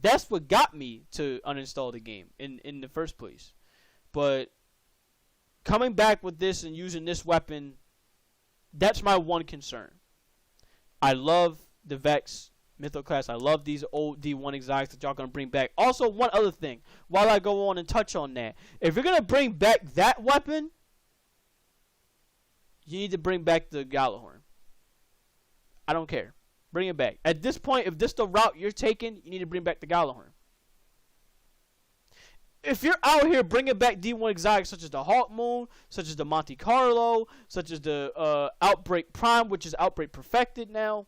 that's what got me to uninstall the game in the first place. But coming back with this and using this weapon, that's my one concern. I love the Vex Mytho class. I love these old D1 exotics that y'all going to bring back. Also, one other thing, while I go on and touch on that. If you're going to bring back that weapon, you need to bring back the Gjallarhorn. I don't care. Bring it back. At this point, if this is the route you're taking, you need to bring back the Gjallarhorn. if you're out here bringing back D1 exotics such as the Hawk Moon, such as the Monte Carlo, such as the Outbreak Prime, which is Outbreak Perfected now,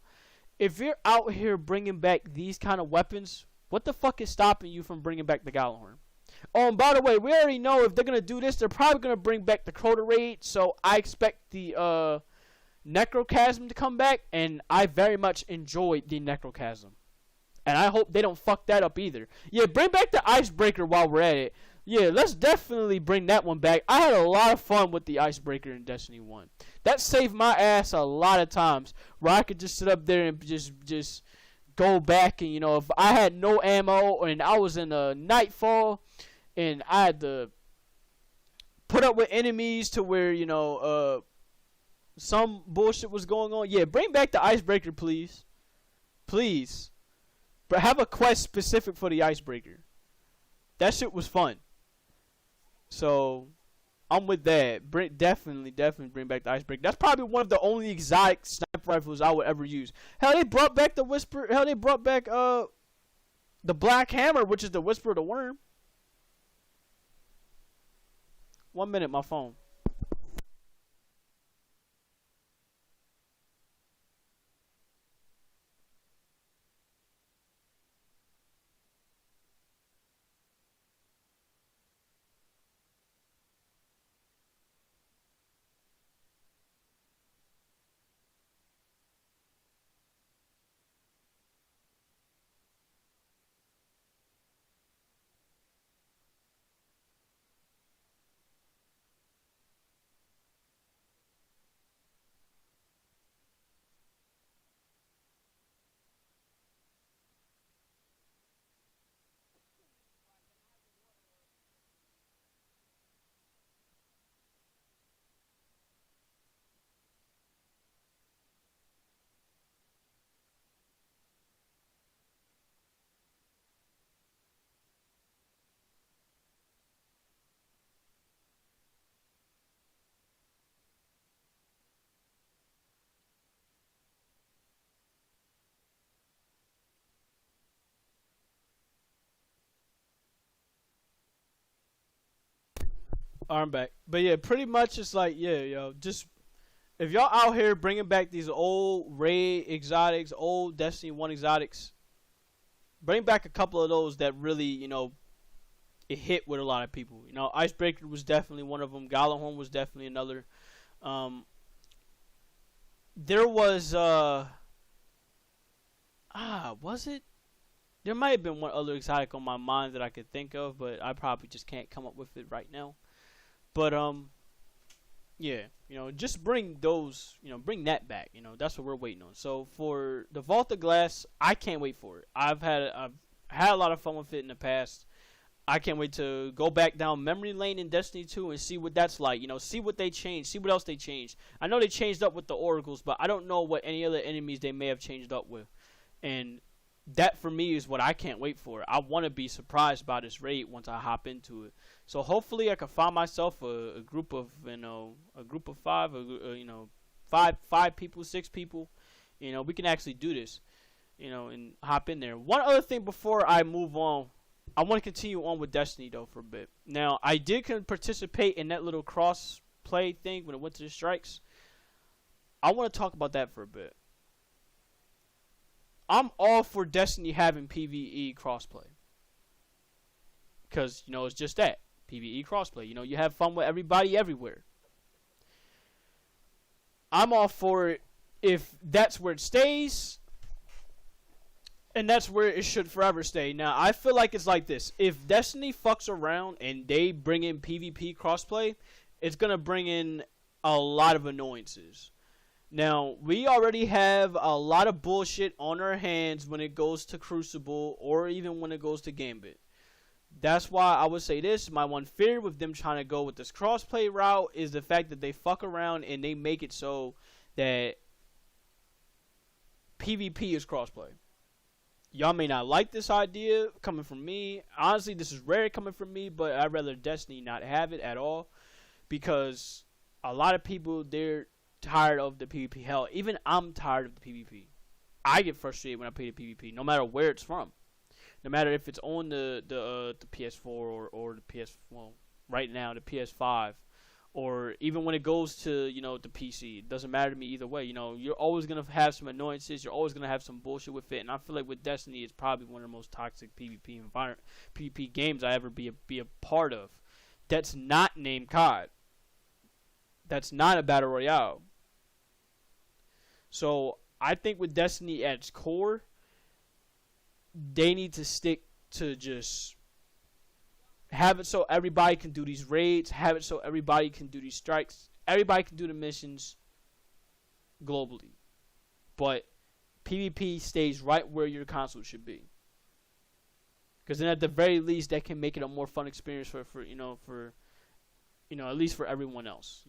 if you're out here bringing back these kind of weapons, what the fuck is stopping you from bringing back the Gjallarhorn? Oh, and by the way, we already know if they're going to do this, they're probably going to bring back the Crota Raid, so I expect the Necrochasm to come back, and I very much enjoyed the Necrochasm. And I hope they don't fuck that up either. Yeah, bring back the Icebreaker while we're at it. Yeah, let's definitely bring that one back. I had a lot of fun with the Icebreaker in Destiny 1. That saved my ass a lot of times where I could just sit up there and just go back and, you know, if I had no ammo and I was in a nightfall and I had to put up with enemies to where, you know, some bullshit was going on. Yeah, bring back the Icebreaker, please. Please. But have a quest specific for the Icebreaker. That shit was fun. So, I'm with that. Definitely bring back the Icebreaker. That's probably one of the only exotic sniper rifles I would ever use. Hell, they brought back the Whisper. Hell, they brought back the Black Hammer, which is the Whisper of the Worm. 1 minute, my phone. I'm back. But yeah, pretty much it's like, yeah, yo, just if y'all out here bringing back these old raid exotics, old Destiny 1 exotics, bring back a couple of those that really, you know, it hit with a lot of people. You know, Icebreaker was definitely one of them. Gjallarhorn was definitely another. There was, was it? There might have been one other exotic on my mind that I could think of, but I probably just can't come up with it right now. But, yeah, you know, just bring those, you know, bring that back. You know, that's what we're waiting on. So for the Vault of Glass, I can't wait for it. I've had a lot of fun with it in the past. I can't wait to go back down memory lane in Destiny 2 and see what that's like. You know, see what they changed, see what else they changed. I know they changed up with the Oracles, but I don't know what any other enemies they may have changed up with. And that for me is what I can't wait for. I want to be surprised by this raid once I hop into it. So hopefully I can find myself a group of, you know, a group of five, you know, five people, 6 people. You know, we can actually do this, you know, and hop in there. One other thing before I move on, I want to continue on with Destiny though for a bit. Now I did participate in that little cross play thing when it went to the strikes. I want to talk about that for a bit. I'm all for Destiny having PvE crossplay. Because, you know, it's just that. PvE crossplay. You know, you have fun with everybody everywhere. I'm all for it if that's where it stays. And that's where it should forever stay. Now, I feel like it's like this. If Destiny fucks around and they bring in PvP crossplay, it's going to bring in a lot of annoyances. Now, we already have a lot of bullshit on our hands when it goes to Crucible or even when it goes to Gambit. That's why I would say this. My one fear with them trying to go with this crossplay route is the fact that they fuck around and they make it so that PvP is crossplay. Y'all may not like this idea coming from me. Honestly, this is rare coming from me, but I'd rather Destiny not have it at all because a lot of people, they're tired of the PvP. Hell, even I'm tired of the PvP. I get frustrated when I play the PvP, no matter where it's from. No matter if it's on the PS4 or the right now the PS5, or even when it goes to the PC. It doesn't matter to me either way. You're always gonna have some annoyances. You're always gonna have some bullshit with it. And I feel like with Destiny, it's probably one of the most toxic PvP games I ever be a part of. That's not named COD. That's not a battle royale. So I think with Destiny at its core, they need to stick to just have it so everybody can do these raids, have it so everybody can do these strikes, everybody can do the missions globally. But PvP stays right where your console should be. Because then at the very least that can make it a more fun experience for at least for everyone else,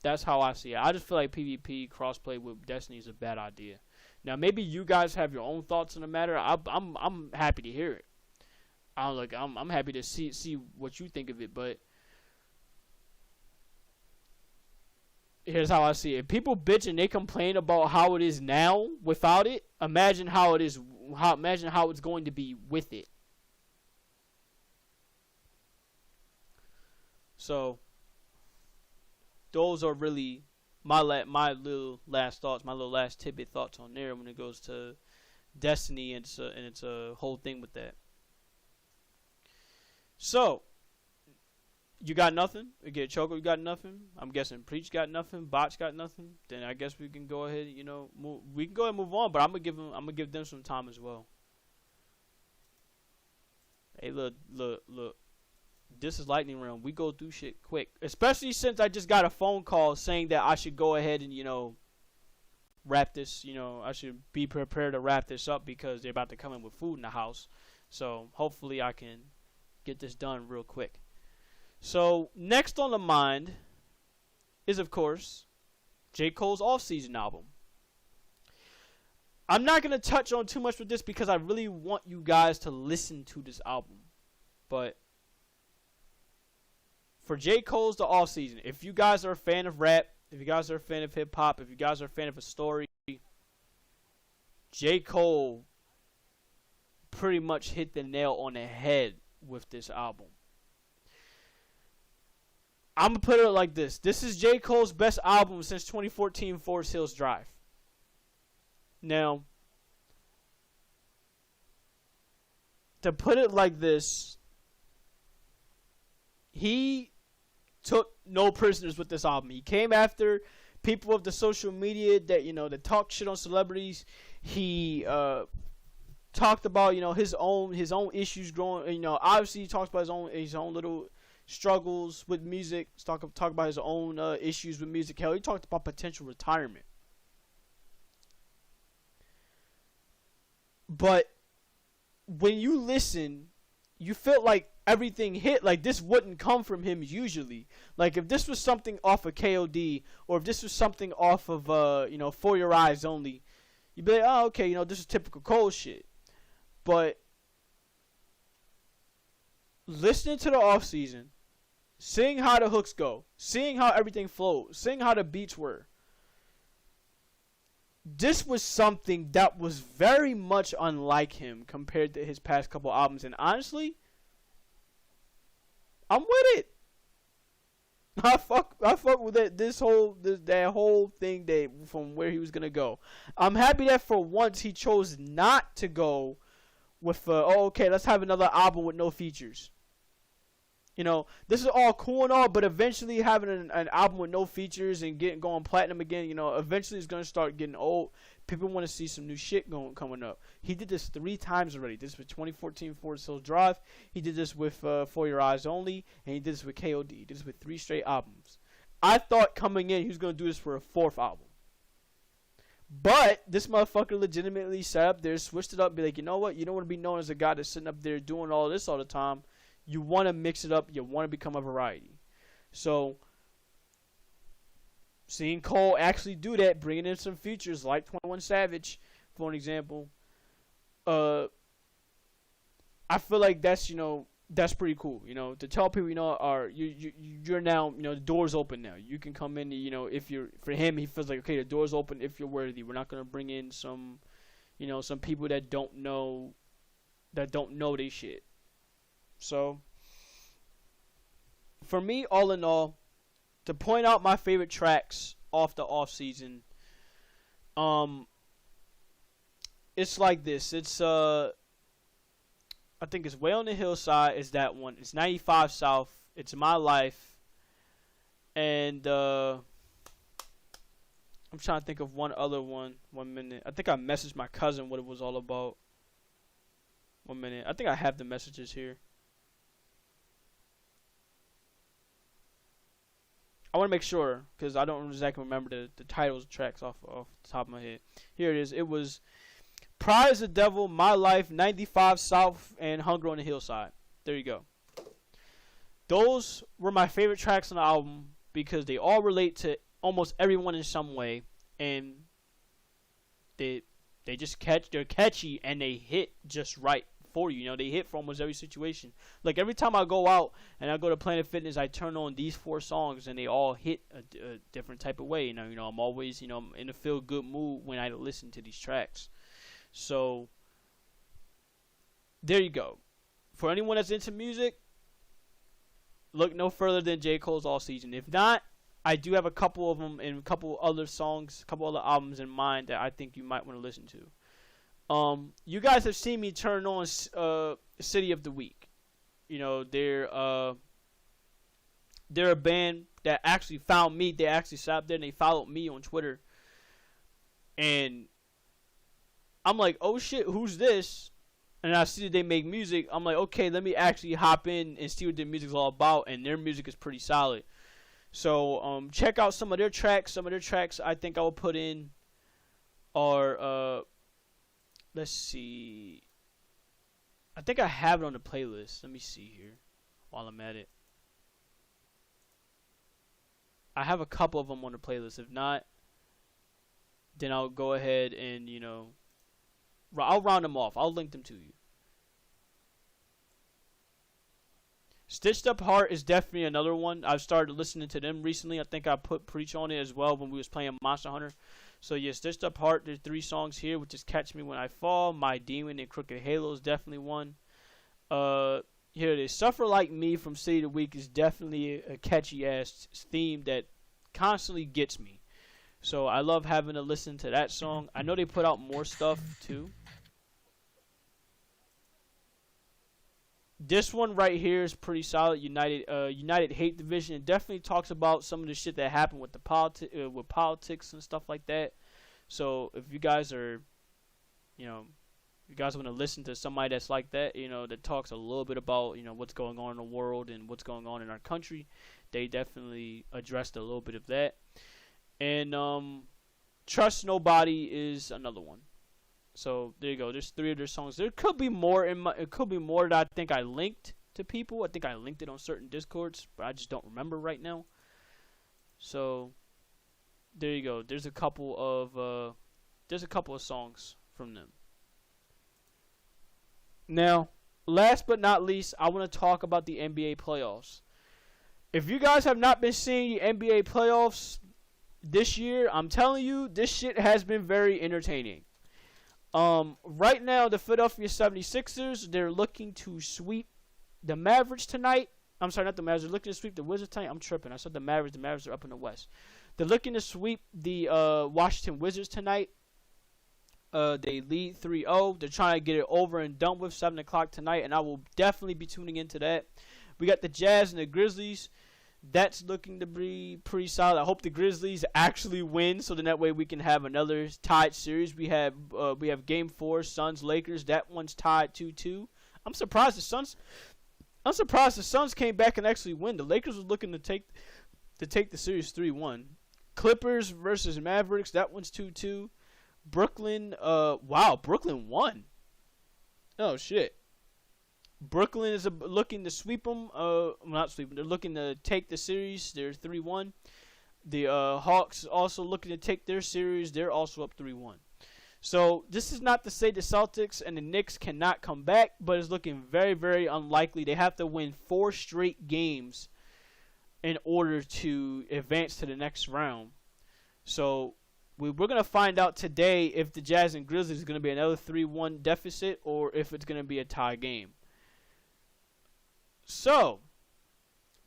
That's how I see it. I just feel like PvP crossplay with Destiny is a bad idea. Now maybe you guys have your own thoughts on the matter. I'm happy to hear it. I'm happy to see what you think of it, but here's how I see it. If people bitch and they complain about how it is now without it, imagine how it's going to be with it. So those are really my little last thoughts, my little last tidbit thoughts on there when it goes to Destiny and it's a whole thing with that. So, you got nothing? Again, Choco, you got nothing? I'm guessing Preach got nothing. Botch got nothing. Then I guess we can go ahead, we can go ahead and move on. But I'm gonna give them some time as well. Hey, look. This is Lightning Round. We go through shit quick, especially since I just got a phone call saying that I should go ahead and wrap this. I should be prepared to wrap this up because they're about to come in with food in the house. So hopefully I can get this done real quick. So next on the mind is, of course, J. Cole's offseason album. I'm not going to touch on too much with this because I really want you guys to listen to this album. But for J. Cole's The Offseason, if you guys are a fan of rap, if you guys are a fan of hip-hop, if you guys are a fan of a story, J. Cole pretty much hit the nail on the head with this album. I'm going to put it like this. This is J. Cole's best album since 2014 Forest Hills Drive. Now, to put it like this, he took no prisoners with this album. He came after people of the social media that talk shit on celebrities. He talked about his own issues growing. Obviously he talks about his own little struggles with music. Talk about his own issues with music. Hell, he talked about potential retirement. But when you listen, you feel like everything hit. Like this wouldn't come from him usually. Like if this was something off of KOD, or if this was something off of For Your Eyes Only, you'd be like, oh, okay, this is typical Cole shit. But listening to the offseason, seeing how the hooks go, seeing how everything flowed, seeing how the beats were, this was something that was very much unlike him compared to his past couple albums. And honestly, I'm with it. I fuck with that. That whole thing from where he was gonna go. I'm happy that for once he chose not to go with okay, let's have another album with no features. This is all cool and all, but eventually having an album with no features and going platinum again, eventually it's gonna start getting old. People want to see some new shit coming up. He did this 3 times already. This with 2014 Forest Hills Drive. He did this with For Your Eyes Only, and he did this with KOD. He did this with 3 straight albums. I thought coming in he was gonna do this for a 4th album. But this motherfucker legitimately sat up there, switched it up, and be like, you know what? You don't want to be known as a guy that's sitting up there doing all this all the time. You want to mix it up. You want to become a variety. So, seeing Cole actually do that, bringing in some features like 21 Savage, for an example, I feel like that's pretty cool. To tell people, you're now, the door's open now. You can come in. If you're, for him, he feels like, okay, the door's open if you're worthy. We're not gonna bring in some people that don't know that don't know they shit. So, for me, all in all, to point out my favorite tracks off the off season, it's like this. It's I think it's Way on the Hillside is that one. It's 95 South. It's My Life. And I'm trying to think of one other one. 1 minute. I think I messaged my cousin what it was all about. 1 minute. I think I have the messages here. I want to make sure because I don't exactly remember the titles of tracks off the top of my head. Here it is. It was Pride is the Devil, My Life, 95 South, and Hunger on the Hillside. There you go. Those were my favorite tracks on the album because they all relate to almost everyone in some way, and they're catchy and they hit just right for you. You know, they hit for almost every situation. Like every time I go out and I go to Planet Fitness, I turn on these 4 songs and they all hit a different type of way. You know, I'm always, I'm in a feel good mood when I listen to these tracks. So there you go. For anyone that's into music, look no further than J. Cole's All Season. If not, I do have a couple of them and a couple other songs, a couple other albums in mind that I think you might want to listen to. You guys have seen me turn on City of the Week. You know, they're a band that actually found me. They actually sat up there and they followed me on Twitter. And I'm like, oh shit, who's this? And I see that they make music. I'm like, okay, let me actually hop in and see what their music's all about. And their music is pretty solid. So check out some of their tracks. Some of their tracks I think I will put in are, let's see. I think I have it on the playlist. Let me see here while I'm at it. I have a couple of them on the playlist. If not, then I'll go ahead and, I'll round them off. I'll link them to you. Stitched Up Heart is definitely another one. I've started listening to them recently. I think I put Preach on it as well when we was playing Monster Hunter. So yeah, Stitched Up Heart, there's 3 songs here, which is Catch Me When I Fall, My Demon, and Crooked Halo is definitely one. Here it is. Suffer Like Me from City of the Week is definitely a catchy ass theme that constantly gets me. So I love having to listen to that song. I know they put out more stuff too. This one right here is pretty solid. United Hate Division. It definitely talks about some of the shit that happened with the with politics and stuff like that. So if you guys are, you guys want to listen to somebody that's like that, that talks a little bit about, what's going on in the world and what's going on in our country, they definitely addressed a little bit of that. And Trust Nobody is another one. So there you go. There's 3 of their songs. There could be more it could be more that I think I linked to people. I think I linked it on certain Discords, but I just don't remember right now. So there you go. There's a couple of songs from them. Now, last but not least, I want to talk about the NBA playoffs. If you guys have not been seeing the NBA playoffs this year, I'm telling you, this shit has been very entertaining. Right now, the Philadelphia 76ers, they're looking to sweep the Mavericks tonight. I'm sorry, not the Mavericks. They're looking to sweep the Wizards tonight. I'm tripping. I said the Mavericks. The Mavericks are up in the West. They're looking to sweep the Washington Wizards tonight. They lead 3-0. They're trying to get it over and done with 7 o'clock tonight, and I will definitely be tuning into that. We got the Jazz and the Grizzlies. That's looking to be pretty solid. I hope the Grizzlies actually win, so then that way we can have another tied series. We have Game 4, Suns Lakers. That one's tied 2-2. I'm surprised the Suns came back and actually win. The Lakers was looking to take the series 3-1. Clippers versus Mavericks. That one's 2-2. Brooklyn. Brooklyn won. Oh shit. Brooklyn is looking to sweep them. Not sweep them. They're looking to take the series. They're 3-1. The Hawks also looking to take their series. They're also up 3-1. So this is not to say the Celtics and the Knicks cannot come back, but it's looking very, very unlikely. They have to win 4 straight games in order to advance to the next round. So We're going to find out today if the Jazz and Grizzlies is going to be another 3-1 deficit or if it's going to be a tie game. So,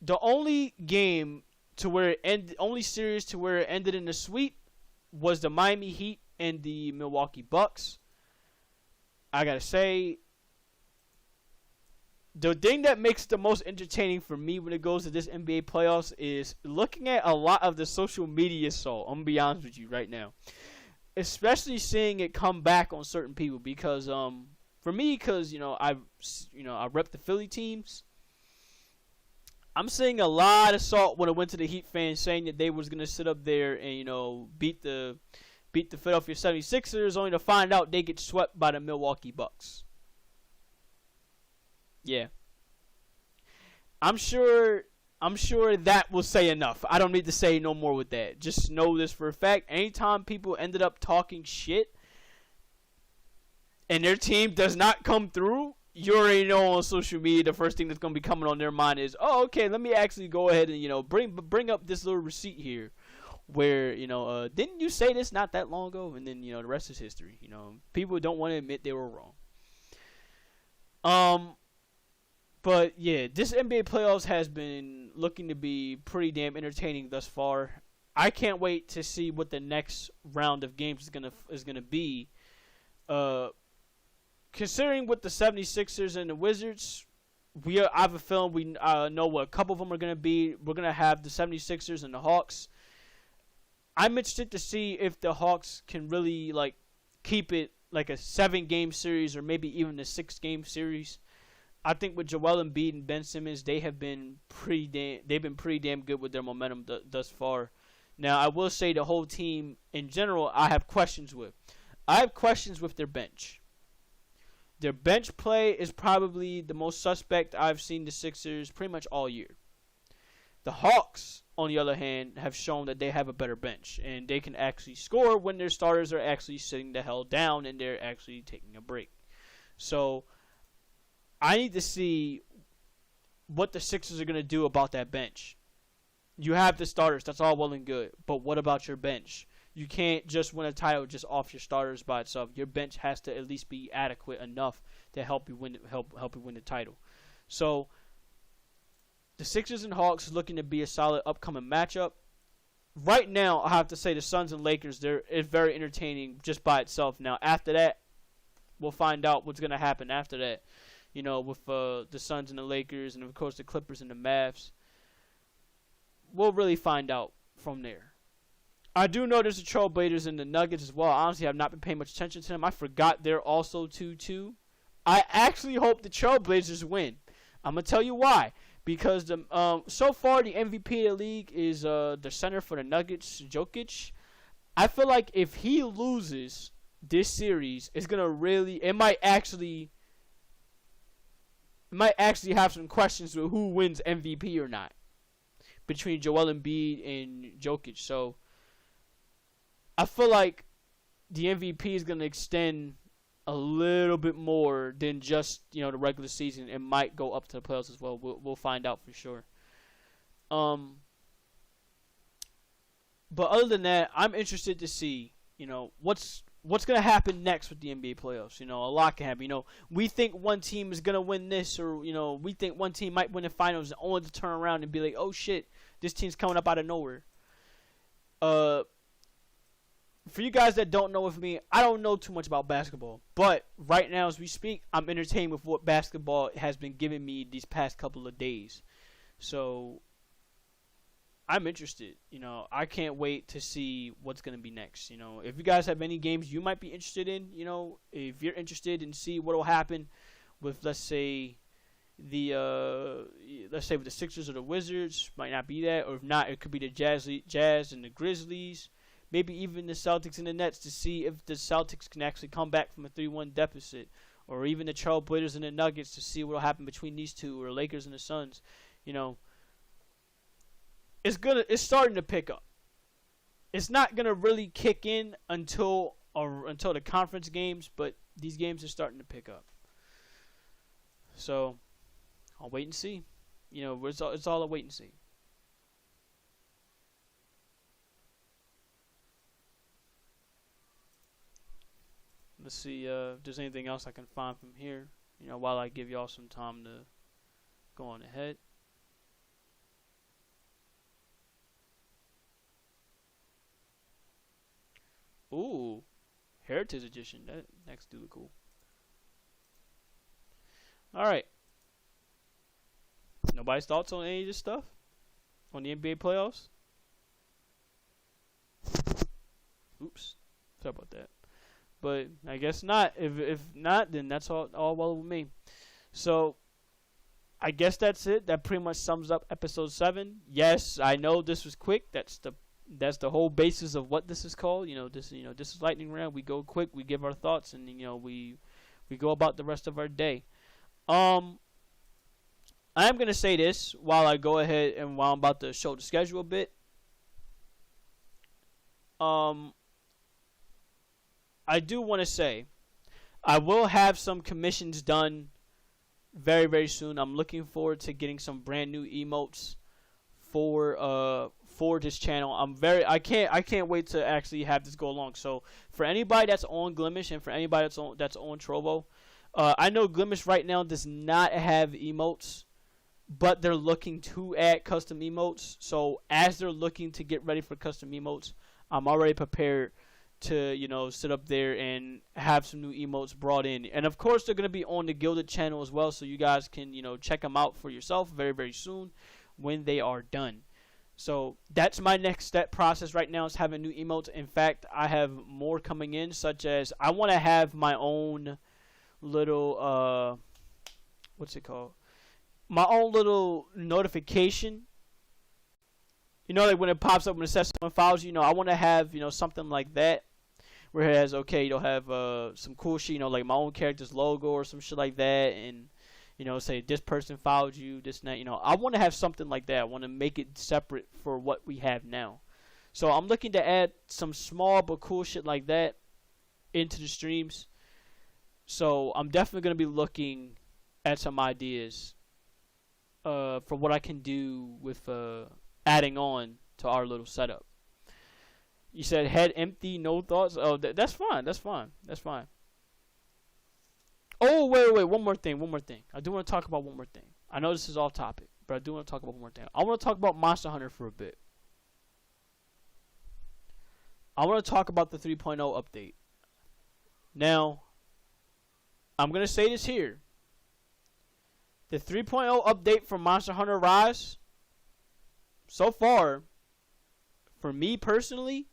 the only game to where only series to where it ended in a sweep was the Miami Heat and the Milwaukee Bucks. I got to say, the thing that makes it the most entertaining for me when it goes to this NBA playoffs is looking at a lot of the social media assault. I'm going to be honest with you right now. Especially seeing it come back on certain people because for me, because I rep the Philly teams. I'm seeing a lot of salt when it went to the Heat fans saying that they was going to sit up there and beat the Philadelphia 76ers only to find out they get swept by the Milwaukee Bucks. Yeah. I'm sure that will say enough. I don't need to say no more with that. Just know this for a fact. Anytime people ended up talking shit and their team does not come through, you already know on social media the first thing that's going to be coming on their mind is, oh, okay, let me actually go ahead and, bring up this little receipt here where, didn't you say this not that long ago? And then, the rest is history. People don't want to admit they were wrong. But yeah, this NBA playoffs has been looking to be pretty damn entertaining thus far. I can't wait to see what the next round of games is gonna be. Considering with the 76ers and the Wizards, I have a feeling we know what a couple of them are gonna be. We're gonna have the 76ers and the Hawks. I'm interested to see if the Hawks can really keep it like a 7-game series or maybe even a 6-game series. I think with Joel Embiid and Ben Simmons, they've been pretty damn good with their momentum thus far. Now, I will say the whole team in general, I have questions with. I have questions with their bench. Their bench play is probably the most suspect I've seen the Sixers pretty much all year. The Hawks, on the other hand, have shown that they have a better bench and they can actually score when their starters are actually sitting the hell down and they're actually taking a break. So I need to see what the Sixers are going to do about that bench. You have the starters. That's all well and good. But what about your bench? You can't just win a title just off your starters by itself. Your bench has to at least be adequate enough to help you win the title. So the Sixers and Hawks is looking to be a solid upcoming matchup. Right now, I have to say the Suns and Lakers, it's very entertaining just by itself. Now, after that, we'll find out what's going to happen after that. With the Suns and the Lakers and, of course, the Clippers and the Mavs. We'll really find out from there. I do know there's the Trailblazers and the Nuggets as well. Honestly, I've not been paying much attention to them. I forgot they're also 2-2. I actually hope the Trailblazers win. I'm going to tell you why. Because so far, the MVP of the league is the center for the Nuggets, Jokic. I feel like if he loses this series, it's going to really... It might actually have some questions with who wins MVP or not between Joel Embiid and Jokic. So I feel like the MVP is going to extend a little bit more than just the regular season. It might go up to the playoffs as well. We'll find out for sure. But other than that, I'm interested to see what's going to happen next with the NBA playoffs. A lot can happen. We think one team is going to win this or, we think one team might win the finals only to turn around and be like, oh, shit, this team's coming up out of nowhere. For you guys that don't know with me, I don't know too much about basketball. But right now as we speak, I'm entertained with what basketball has been giving me these past couple of days. So I'm interested. I can't wait to see what's going to be next. If you guys have any games you might be interested in, if you're interested in see what will happen with, let's say with the Sixers or the Wizards, might not be that, or if not, it could be the Jazz and the Grizzlies, maybe even the Celtics and the Nets to see if the Celtics can actually come back from a 3-1 deficit, or even the Trailblazers and the Nuggets to see what will happen between these two, or Lakers and the Suns. It's starting to pick up. It's not gonna really kick in until the conference games, but these games are starting to pick up. So I'll wait and see. It's all a wait and see. Let's see if there's anything else I can find from here. While I give y'all some time to go on ahead. Ooh, Heritage Edition. That next dude cool. All right. Nobody's thoughts on any of this stuff? On the NBA playoffs? Oops. Sorry about that. But I guess not. If not, then that's all well with me. So I guess that's it. That pretty much sums up episode 7. Yes, I know this was quick. That's the whole basis of what this is called. This is lightning round. We go quick. We give our thoughts, and we go about the rest of our day. I am gonna say this while I go ahead and while I'm about to show the schedule a bit. I do want to say I will have some commissions done very, very soon. I'm looking forward to getting some brand new emotes for this channel. I can't wait to actually have this go along. So for anybody that's on Glimish and for anybody that's on Trovo, I know Glimish right now does not have emotes, but they're looking to add custom emotes. So as they're looking to get ready for custom emotes, I'm already prepared to sit up there and have some new emotes brought in. And of course they're going to be on the Gilded channel as well, so you guys can check them out for yourself very, very soon when they are done. So that's my next step process right now, is having new emotes. In fact, I have more coming in, such as I want to have my own little what's it called, my own little notification, like when it pops up when it says someone follows you. I want to have something like that, where it has, okay, you'll have some cool shit, like my own character's logo or some shit like that, and say this person followed you, this and that. I want to have something like that. I want to make it separate for what we have now. So I'm looking to add some small but cool shit like that into the streams. So I'm definitely going to be looking at some ideas for what I can do with adding on to our little setup. You said head empty, no thoughts. Oh, that's fine. That's fine. That's fine. Oh, wait. One more thing. I do want to talk about one more thing. I know this is off topic, but I do want to talk about one more thing. I want to talk about Monster Hunter for a bit. I want to talk about the 3.0 update. Now, I'm going to say this here. The 3.0 update for Monster Hunter Rise, so far, for me personally,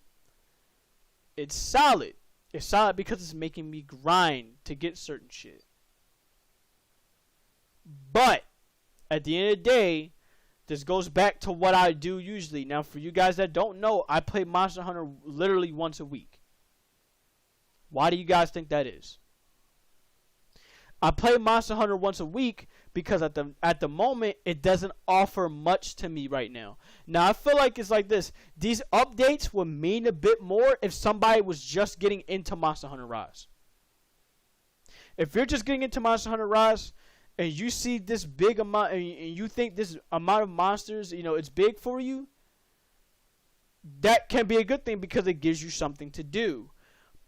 it's solid. It's solid because it's making me grind to get certain shit. But at the end of the day, this goes back to what I do usually. Now, for you guys that don't know, I play Monster Hunter literally once a week. Why do you guys think that is? I play Monster Hunter once a week because at the moment it doesn't offer much to me right now. Now I feel like it's like this. These updates would mean a bit more if somebody was just getting into Monster Hunter Rise. If you're just getting into Monster Hunter Rise and you see this big amount and you think this amount of monsters, it's big for you, that can be a good thing because it gives you something to do.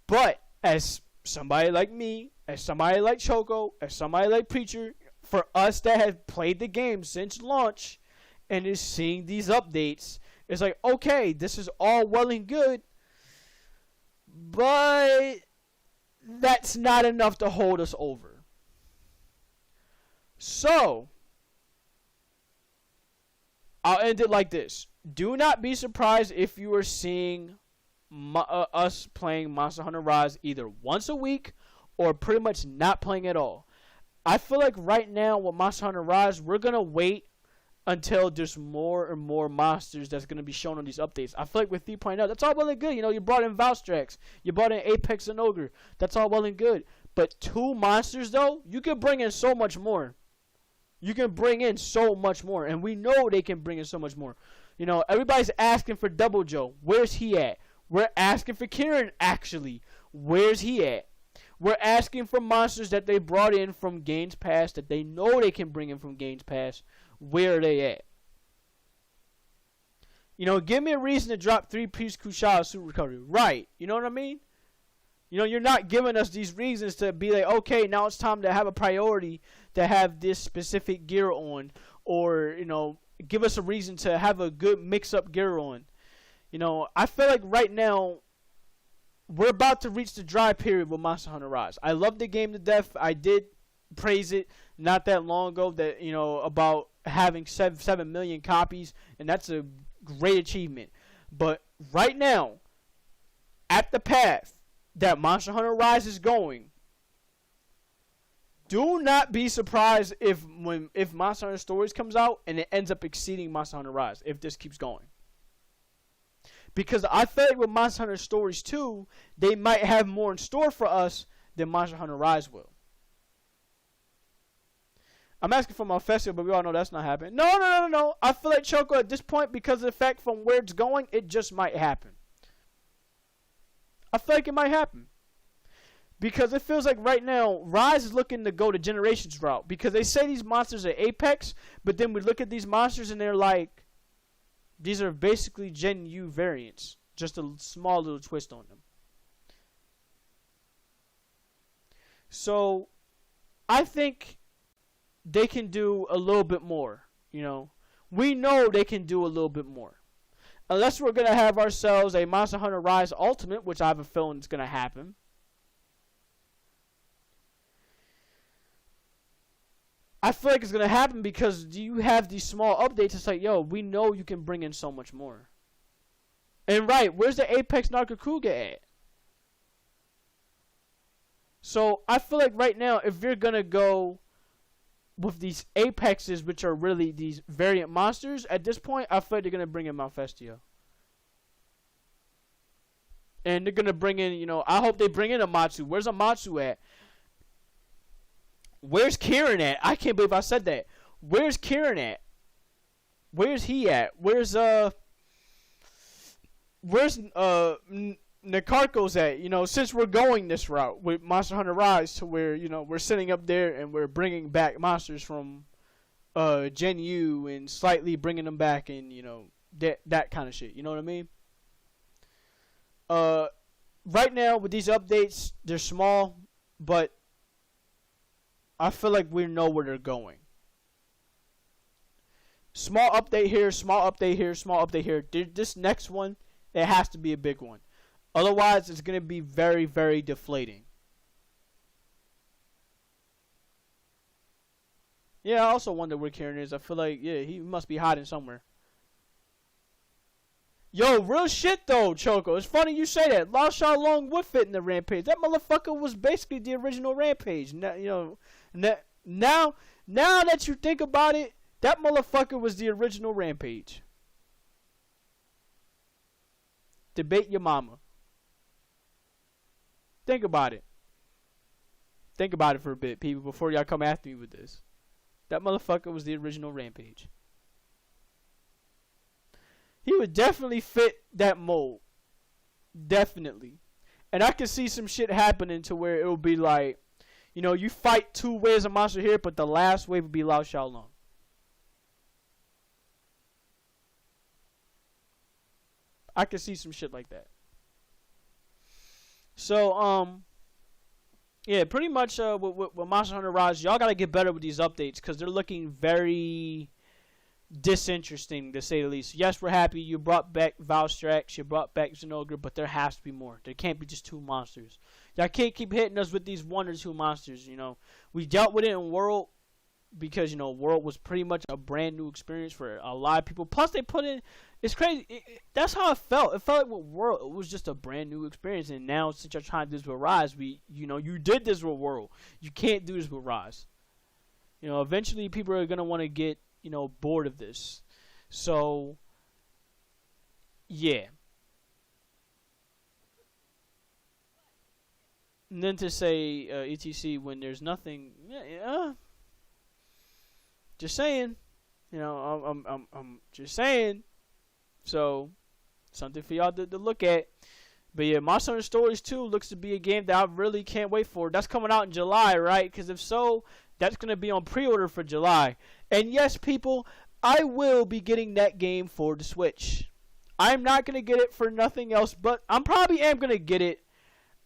But as somebody like me, as somebody like Choco, as somebody like Preacher, for us that have played the game since launch and is seeing these updates, it's like, okay, this is all well and good, but that's not enough to hold us over. So, I'll end it like this. Do not be surprised if you are seeing us playing Monster Hunter Rise either once a week or pretty much not playing at all. I feel like right now with Monster Hunter Rise, we're going to wait until there's more and more monsters that's going to be shown on these updates. I feel like with 3.0, that's all well and good. You brought in Valstrax. You brought in Apex and Ogre. That's all well and good. But 2 monsters, though, you can bring in so much more. You can bring in so much more. And we know they can bring in so much more. Everybody's asking for Double Joe. Where's he at? We're asking for Kieran, actually. Where's he at? We're asking for monsters that they brought in from Games Pass, that they know they can bring in from Games Pass. Where are they at? Give me a reason to drop 3-piece Kushal Suit Recovery. Right. You know what I mean? You know, you're not giving us these reasons to be like, okay, now it's time to have a priority to have this specific gear on, or, you know, give us a reason to have a good mix-up gear on. You know, I feel like right now we're about to reach the dry period with Monster Hunter Rise. I love the game to death. I did praise it not that long ago, that, you know, about having 7 million copies, and that's a great achievement. But right now, at the path that Monster Hunter Rise is going, do not be surprised if Monster Hunter Stories comes out and it ends up exceeding Monster Hunter Rise if this keeps going. Because I feel like with Monster Hunter Stories 2, they might have more in store for us than Monster Hunter Rise will. I'm asking for my festival, but we all know that's not happening. No. I feel like Choco at this point, because of the fact from where it's going, it just might happen. I feel like it might happen. Because it feels like right now, Rise is looking to go the Generations route. Because they say these monsters are Apex, but then we look at these monsters and they're like, these are basically Gen U variants. Just a small little twist on them. So, I think they can do a little bit more, you know. We know they can do a little bit more. Unless we're going to have ourselves a Monster Hunter Rise Ultimate, which I have a feeling is going to happen. I feel like it's going to happen because you have these small updates. It's like, yo, we know you can bring in so much more. And right, where's the Apex Narcocuga at? So, I feel like right now, if you're going to go with these Apexes, which are really these variant monsters, at this point, I feel like they're going to bring in Malfestio. And they're going to bring in, you know, I hope they bring in Amatsu. Where's Amatsu at? Where's Kieran at? I can't believe I said that. Where's Kieran at? Where's he at? Where's Nikarkos at? You know, since we're going this route with Monster Hunter Rise, to where, you know, we're sitting up there and we're bringing back monsters from Gen U and slightly bringing them back, and, you know, that kind of shit. You know what I mean? Right now with these updates, they're small, but I feel like we know where they're going. Small update here, small update here, small update here. This next one, it has to be a big one. Otherwise, it's going to be very, very deflating. Yeah, I also wonder where Kieran is. I feel like, yeah, he must be hiding somewhere. Yo, real shit though, Choco. It's funny you say that. Lao Sha Long would fit in the Rampage. That motherfucker was basically the original Rampage. Now, you know, now that you think about it, that motherfucker was the original Rampage. Debate your mama. Think about it. Think about it for a bit, people, before y'all come after me with this. That motherfucker was the original Rampage. He would definitely fit that mold. Definitely. And I can see some shit happening to where it will be like, you know, you fight 2 waves of monster here, but the last wave will be Lao Sha Long. I can see some shit like that. So, yeah, pretty much with Monster Hunter Rise, y'all gotta get better with these updates because they're looking very disinteresting, to say the least. Yes, we're happy you brought back Valstrax, you brought back Xenogra, but there has to be more. There can't be just 2 monsters. Y'all can't keep hitting us with these 1 or 2 monsters, you know. We dealt with it in World because, you know, World was pretty much a brand new experience for a lot of people. Plus, they put in, it's crazy. That's how it felt. It felt like with World, it was just a brand new experience. And now, since you're trying to do this with Rise, you know, you did this with World. You can't do this with Rise. You know, eventually people are going to want to get, you know, bored of this. So, yeah. And then to say ETC when there's nothing, just saying, you know, I'm just saying. So, something for y'all to look at. But yeah, Monster Hunter Stories 2 looks to be a game that I really can't wait for. That's coming out in July, right? Because if so, that's going to be on pre-order for July. And yes, people, I will be getting that game for the Switch. I'm not going to get it for nothing else, but I probably am going to get it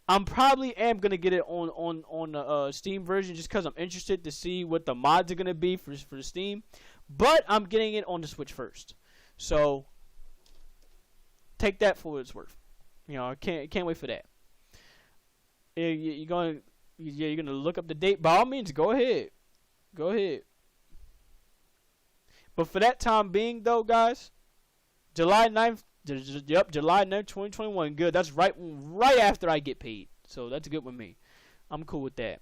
I'm probably am gonna get it on the Steam version just because I'm interested to see what the mods are gonna be for Steam. But I'm getting it on the Switch first, so take that for what it's worth. You know, I can't wait for that. You're gonna look up the date. By all means, go ahead. But for that time being, though, guys, July 9th. Yep, July 9th, 2021. Good. That's right after I get paid. So that's good with me. I'm cool with that.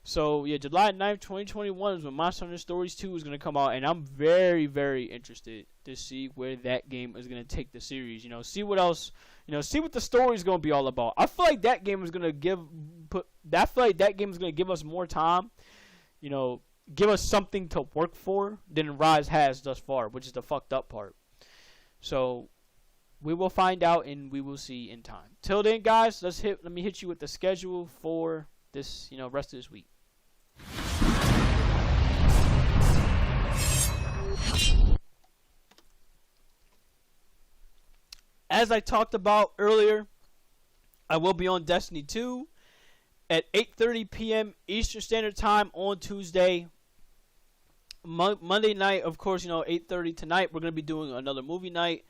So, yeah, July 9th, 2021 is when Monster Hunter Stories 2 is going to come out. And I'm very, very interested to see where that game is going to take the series. You know, see what else, see what the story is going to be all about. I feel like that game is going to give us more time, give us something to work for than Rise has thus far, which is the fucked up part. So, we will find out and we will see in time. Till then, guys, let me hit you with the schedule for this, rest of this week. As I talked about earlier, I will be on Destiny 2 at 8:30 p.m. Eastern Standard Time on Tuesday. Monday night, of course, 8:30 tonight, we're going to be doing another movie night.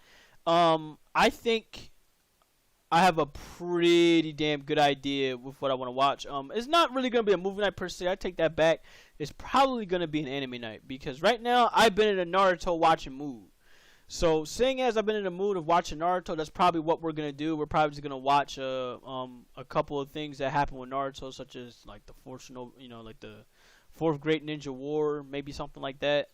I think I have a pretty damn good idea with what I want to watch. It's not really going to be a movie night per se. I take that back. It's probably going to be an anime night because right now I've been in a Naruto watching mood. So, seeing as I've been in the mood of watching Naruto, that's probably what we're going to do. We're probably just going to watch a couple of things that happen with Naruto, such as like the like the Fourth Great Ninja War, maybe something like that.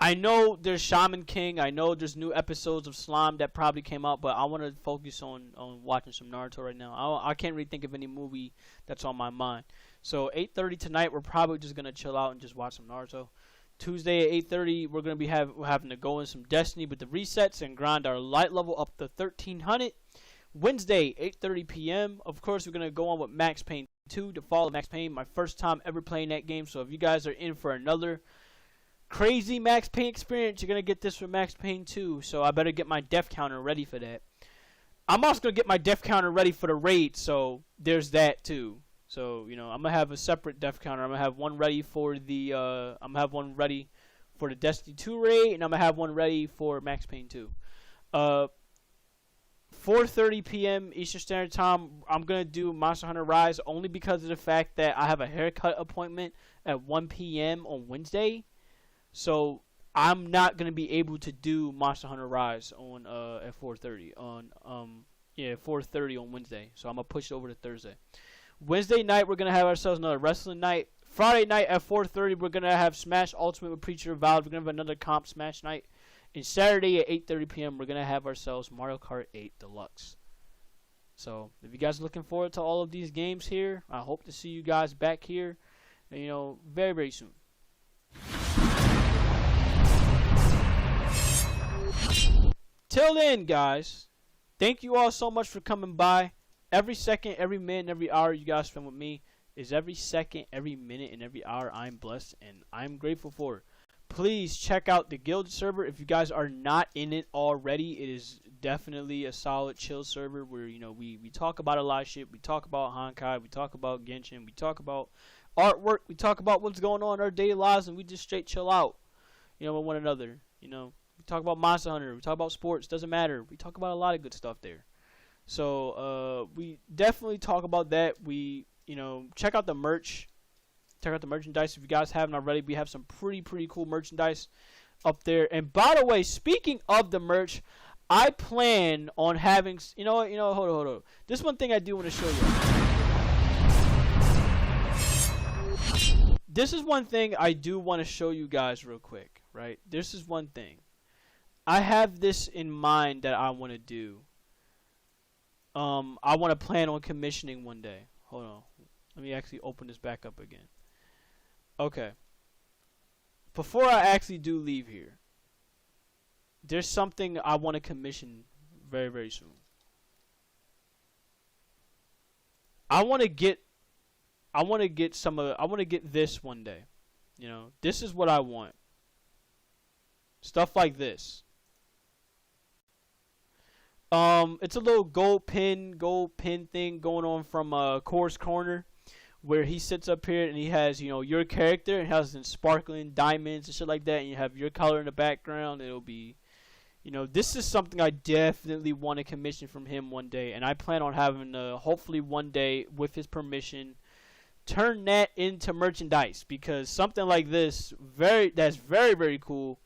I know there's Shaman King. I know there's new episodes of Slime that probably came out, but I want to focus on watching some Naruto right now. I can't really think of any movie that's on my mind. So 8:30 tonight, we're probably just gonna chill out and just watch some Naruto. Tuesday at 8:30, we're gonna be having to go in some Destiny with the resets and grind our light level up to 1300. Wednesday 8:30 p.m. Of course, we're gonna go on with Max Payne 2 to follow Max Payne. My first time ever playing that game, so if you guys are in for another crazy Max Payne experience, you're going to get this with Max Payne 2, so I better get my death counter ready for that. I'm also going to get my death counter ready for the raid, so there's that too. So, I'm going to have a separate death counter. I'm going to have one ready for the Destiny 2 raid, and I'm going to have one ready for Max Payne 2. 4:30 p.m. Eastern Standard Time, I'm going to do Monster Hunter Rise only because of the fact that I have a haircut appointment at 1 p.m. on Wednesday. So I'm not gonna be able to do Monster Hunter Rise on at 4:30 on 4:30 on Wednesday. So I'm gonna push it over to Thursday. Wednesday night we're gonna have ourselves another wrestling night. Friday night at 4:30 we're gonna have Smash Ultimate with Preacher Valve. We're gonna have another comp Smash night. And Saturday at 8:30 p.m. we're gonna have ourselves Mario Kart 8 Deluxe. So if you guys are looking forward to all of these games here, I hope to see you guys back here, very, very soon. Till then, guys, thank you all so much for coming by. Every second, every minute, every hour you guys spend with me is every second, every minute, and every hour I'm blessed, and I'm grateful for it. Please check out the Guild server. If you guys are not in it already, it is definitely a solid chill server where, we talk about a lot of shit. We talk about Honkai. We talk about Genshin. We talk about artwork. We talk about what's going on in our daily lives, and we just straight chill out, with one another, We talk about Monster Hunter. We talk about sports. Doesn't matter. We talk about a lot of good stuff there. So we definitely talk about that. We check out the merch. Check out the merchandise if you guys haven't already. We have some pretty cool merchandise up there. And by the way, speaking of the merch, I plan on having hold on. This one thing I do want to show you. This is one thing I do want to show you guys real quick, right? This is one thing. I have this in mind that I want to do. I want to plan on commissioning one day. Hold on. Let me actually open this back up again. Okay. Before I actually do leave here, there's something I want to commission very, very soon. I want to get this one day. This is what I want. Stuff like this. It's a little gold pin thing going on from Core's Corner, where he sits up here and he has, your character and has some sparkling diamonds and shit like that, and you have your color in the background. It'll be, this is something I definitely want to commission from him one day, and I plan on having hopefully one day, with his permission, turn that into merchandise, because something like this, that's very, very cool.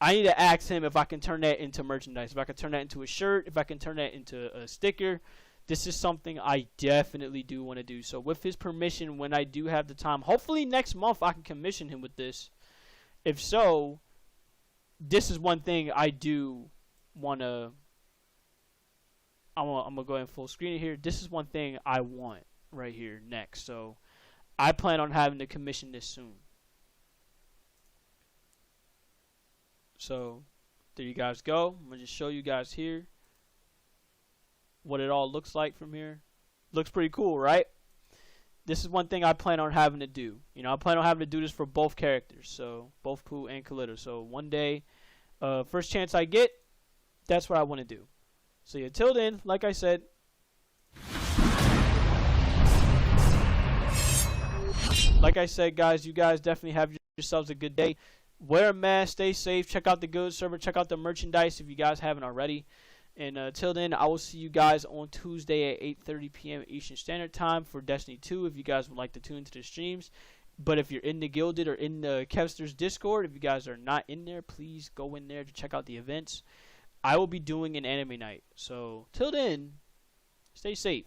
I need to ask him if I can turn that into merchandise, if I can turn that into a shirt, if I can turn that into a sticker. This is something I definitely do want to do. So with his permission, when I do have the time, hopefully next month I can commission him with this. If so, this is one thing I do want to, I'm going to go ahead and full screen it here. This is one thing I want right here next. So I plan on having to commission this soon. So there you guys go. I'm going to just show you guys here what it all looks like from here. Looks pretty cool, right? This is one thing I plan on having to do. I plan on having to do this for both characters, so both Pooh and Kalito. So one day, first chance I get, that's what I want to do. So yeah, till then, like I said, guys, you guys definitely have yourselves a good day. Wear a mask, stay safe, check out the good server, check out the merchandise if you guys haven't already. And till then, I will see you guys on Tuesday at 8:30 p.m. Eastern Standard Time for Destiny 2 if you guys would like to tune into the streams. But if you're in the Gilded or in the Kevster's Discord, if you guys are not in there, please go in there to check out the events. I will be doing an anime night. So till then, stay safe.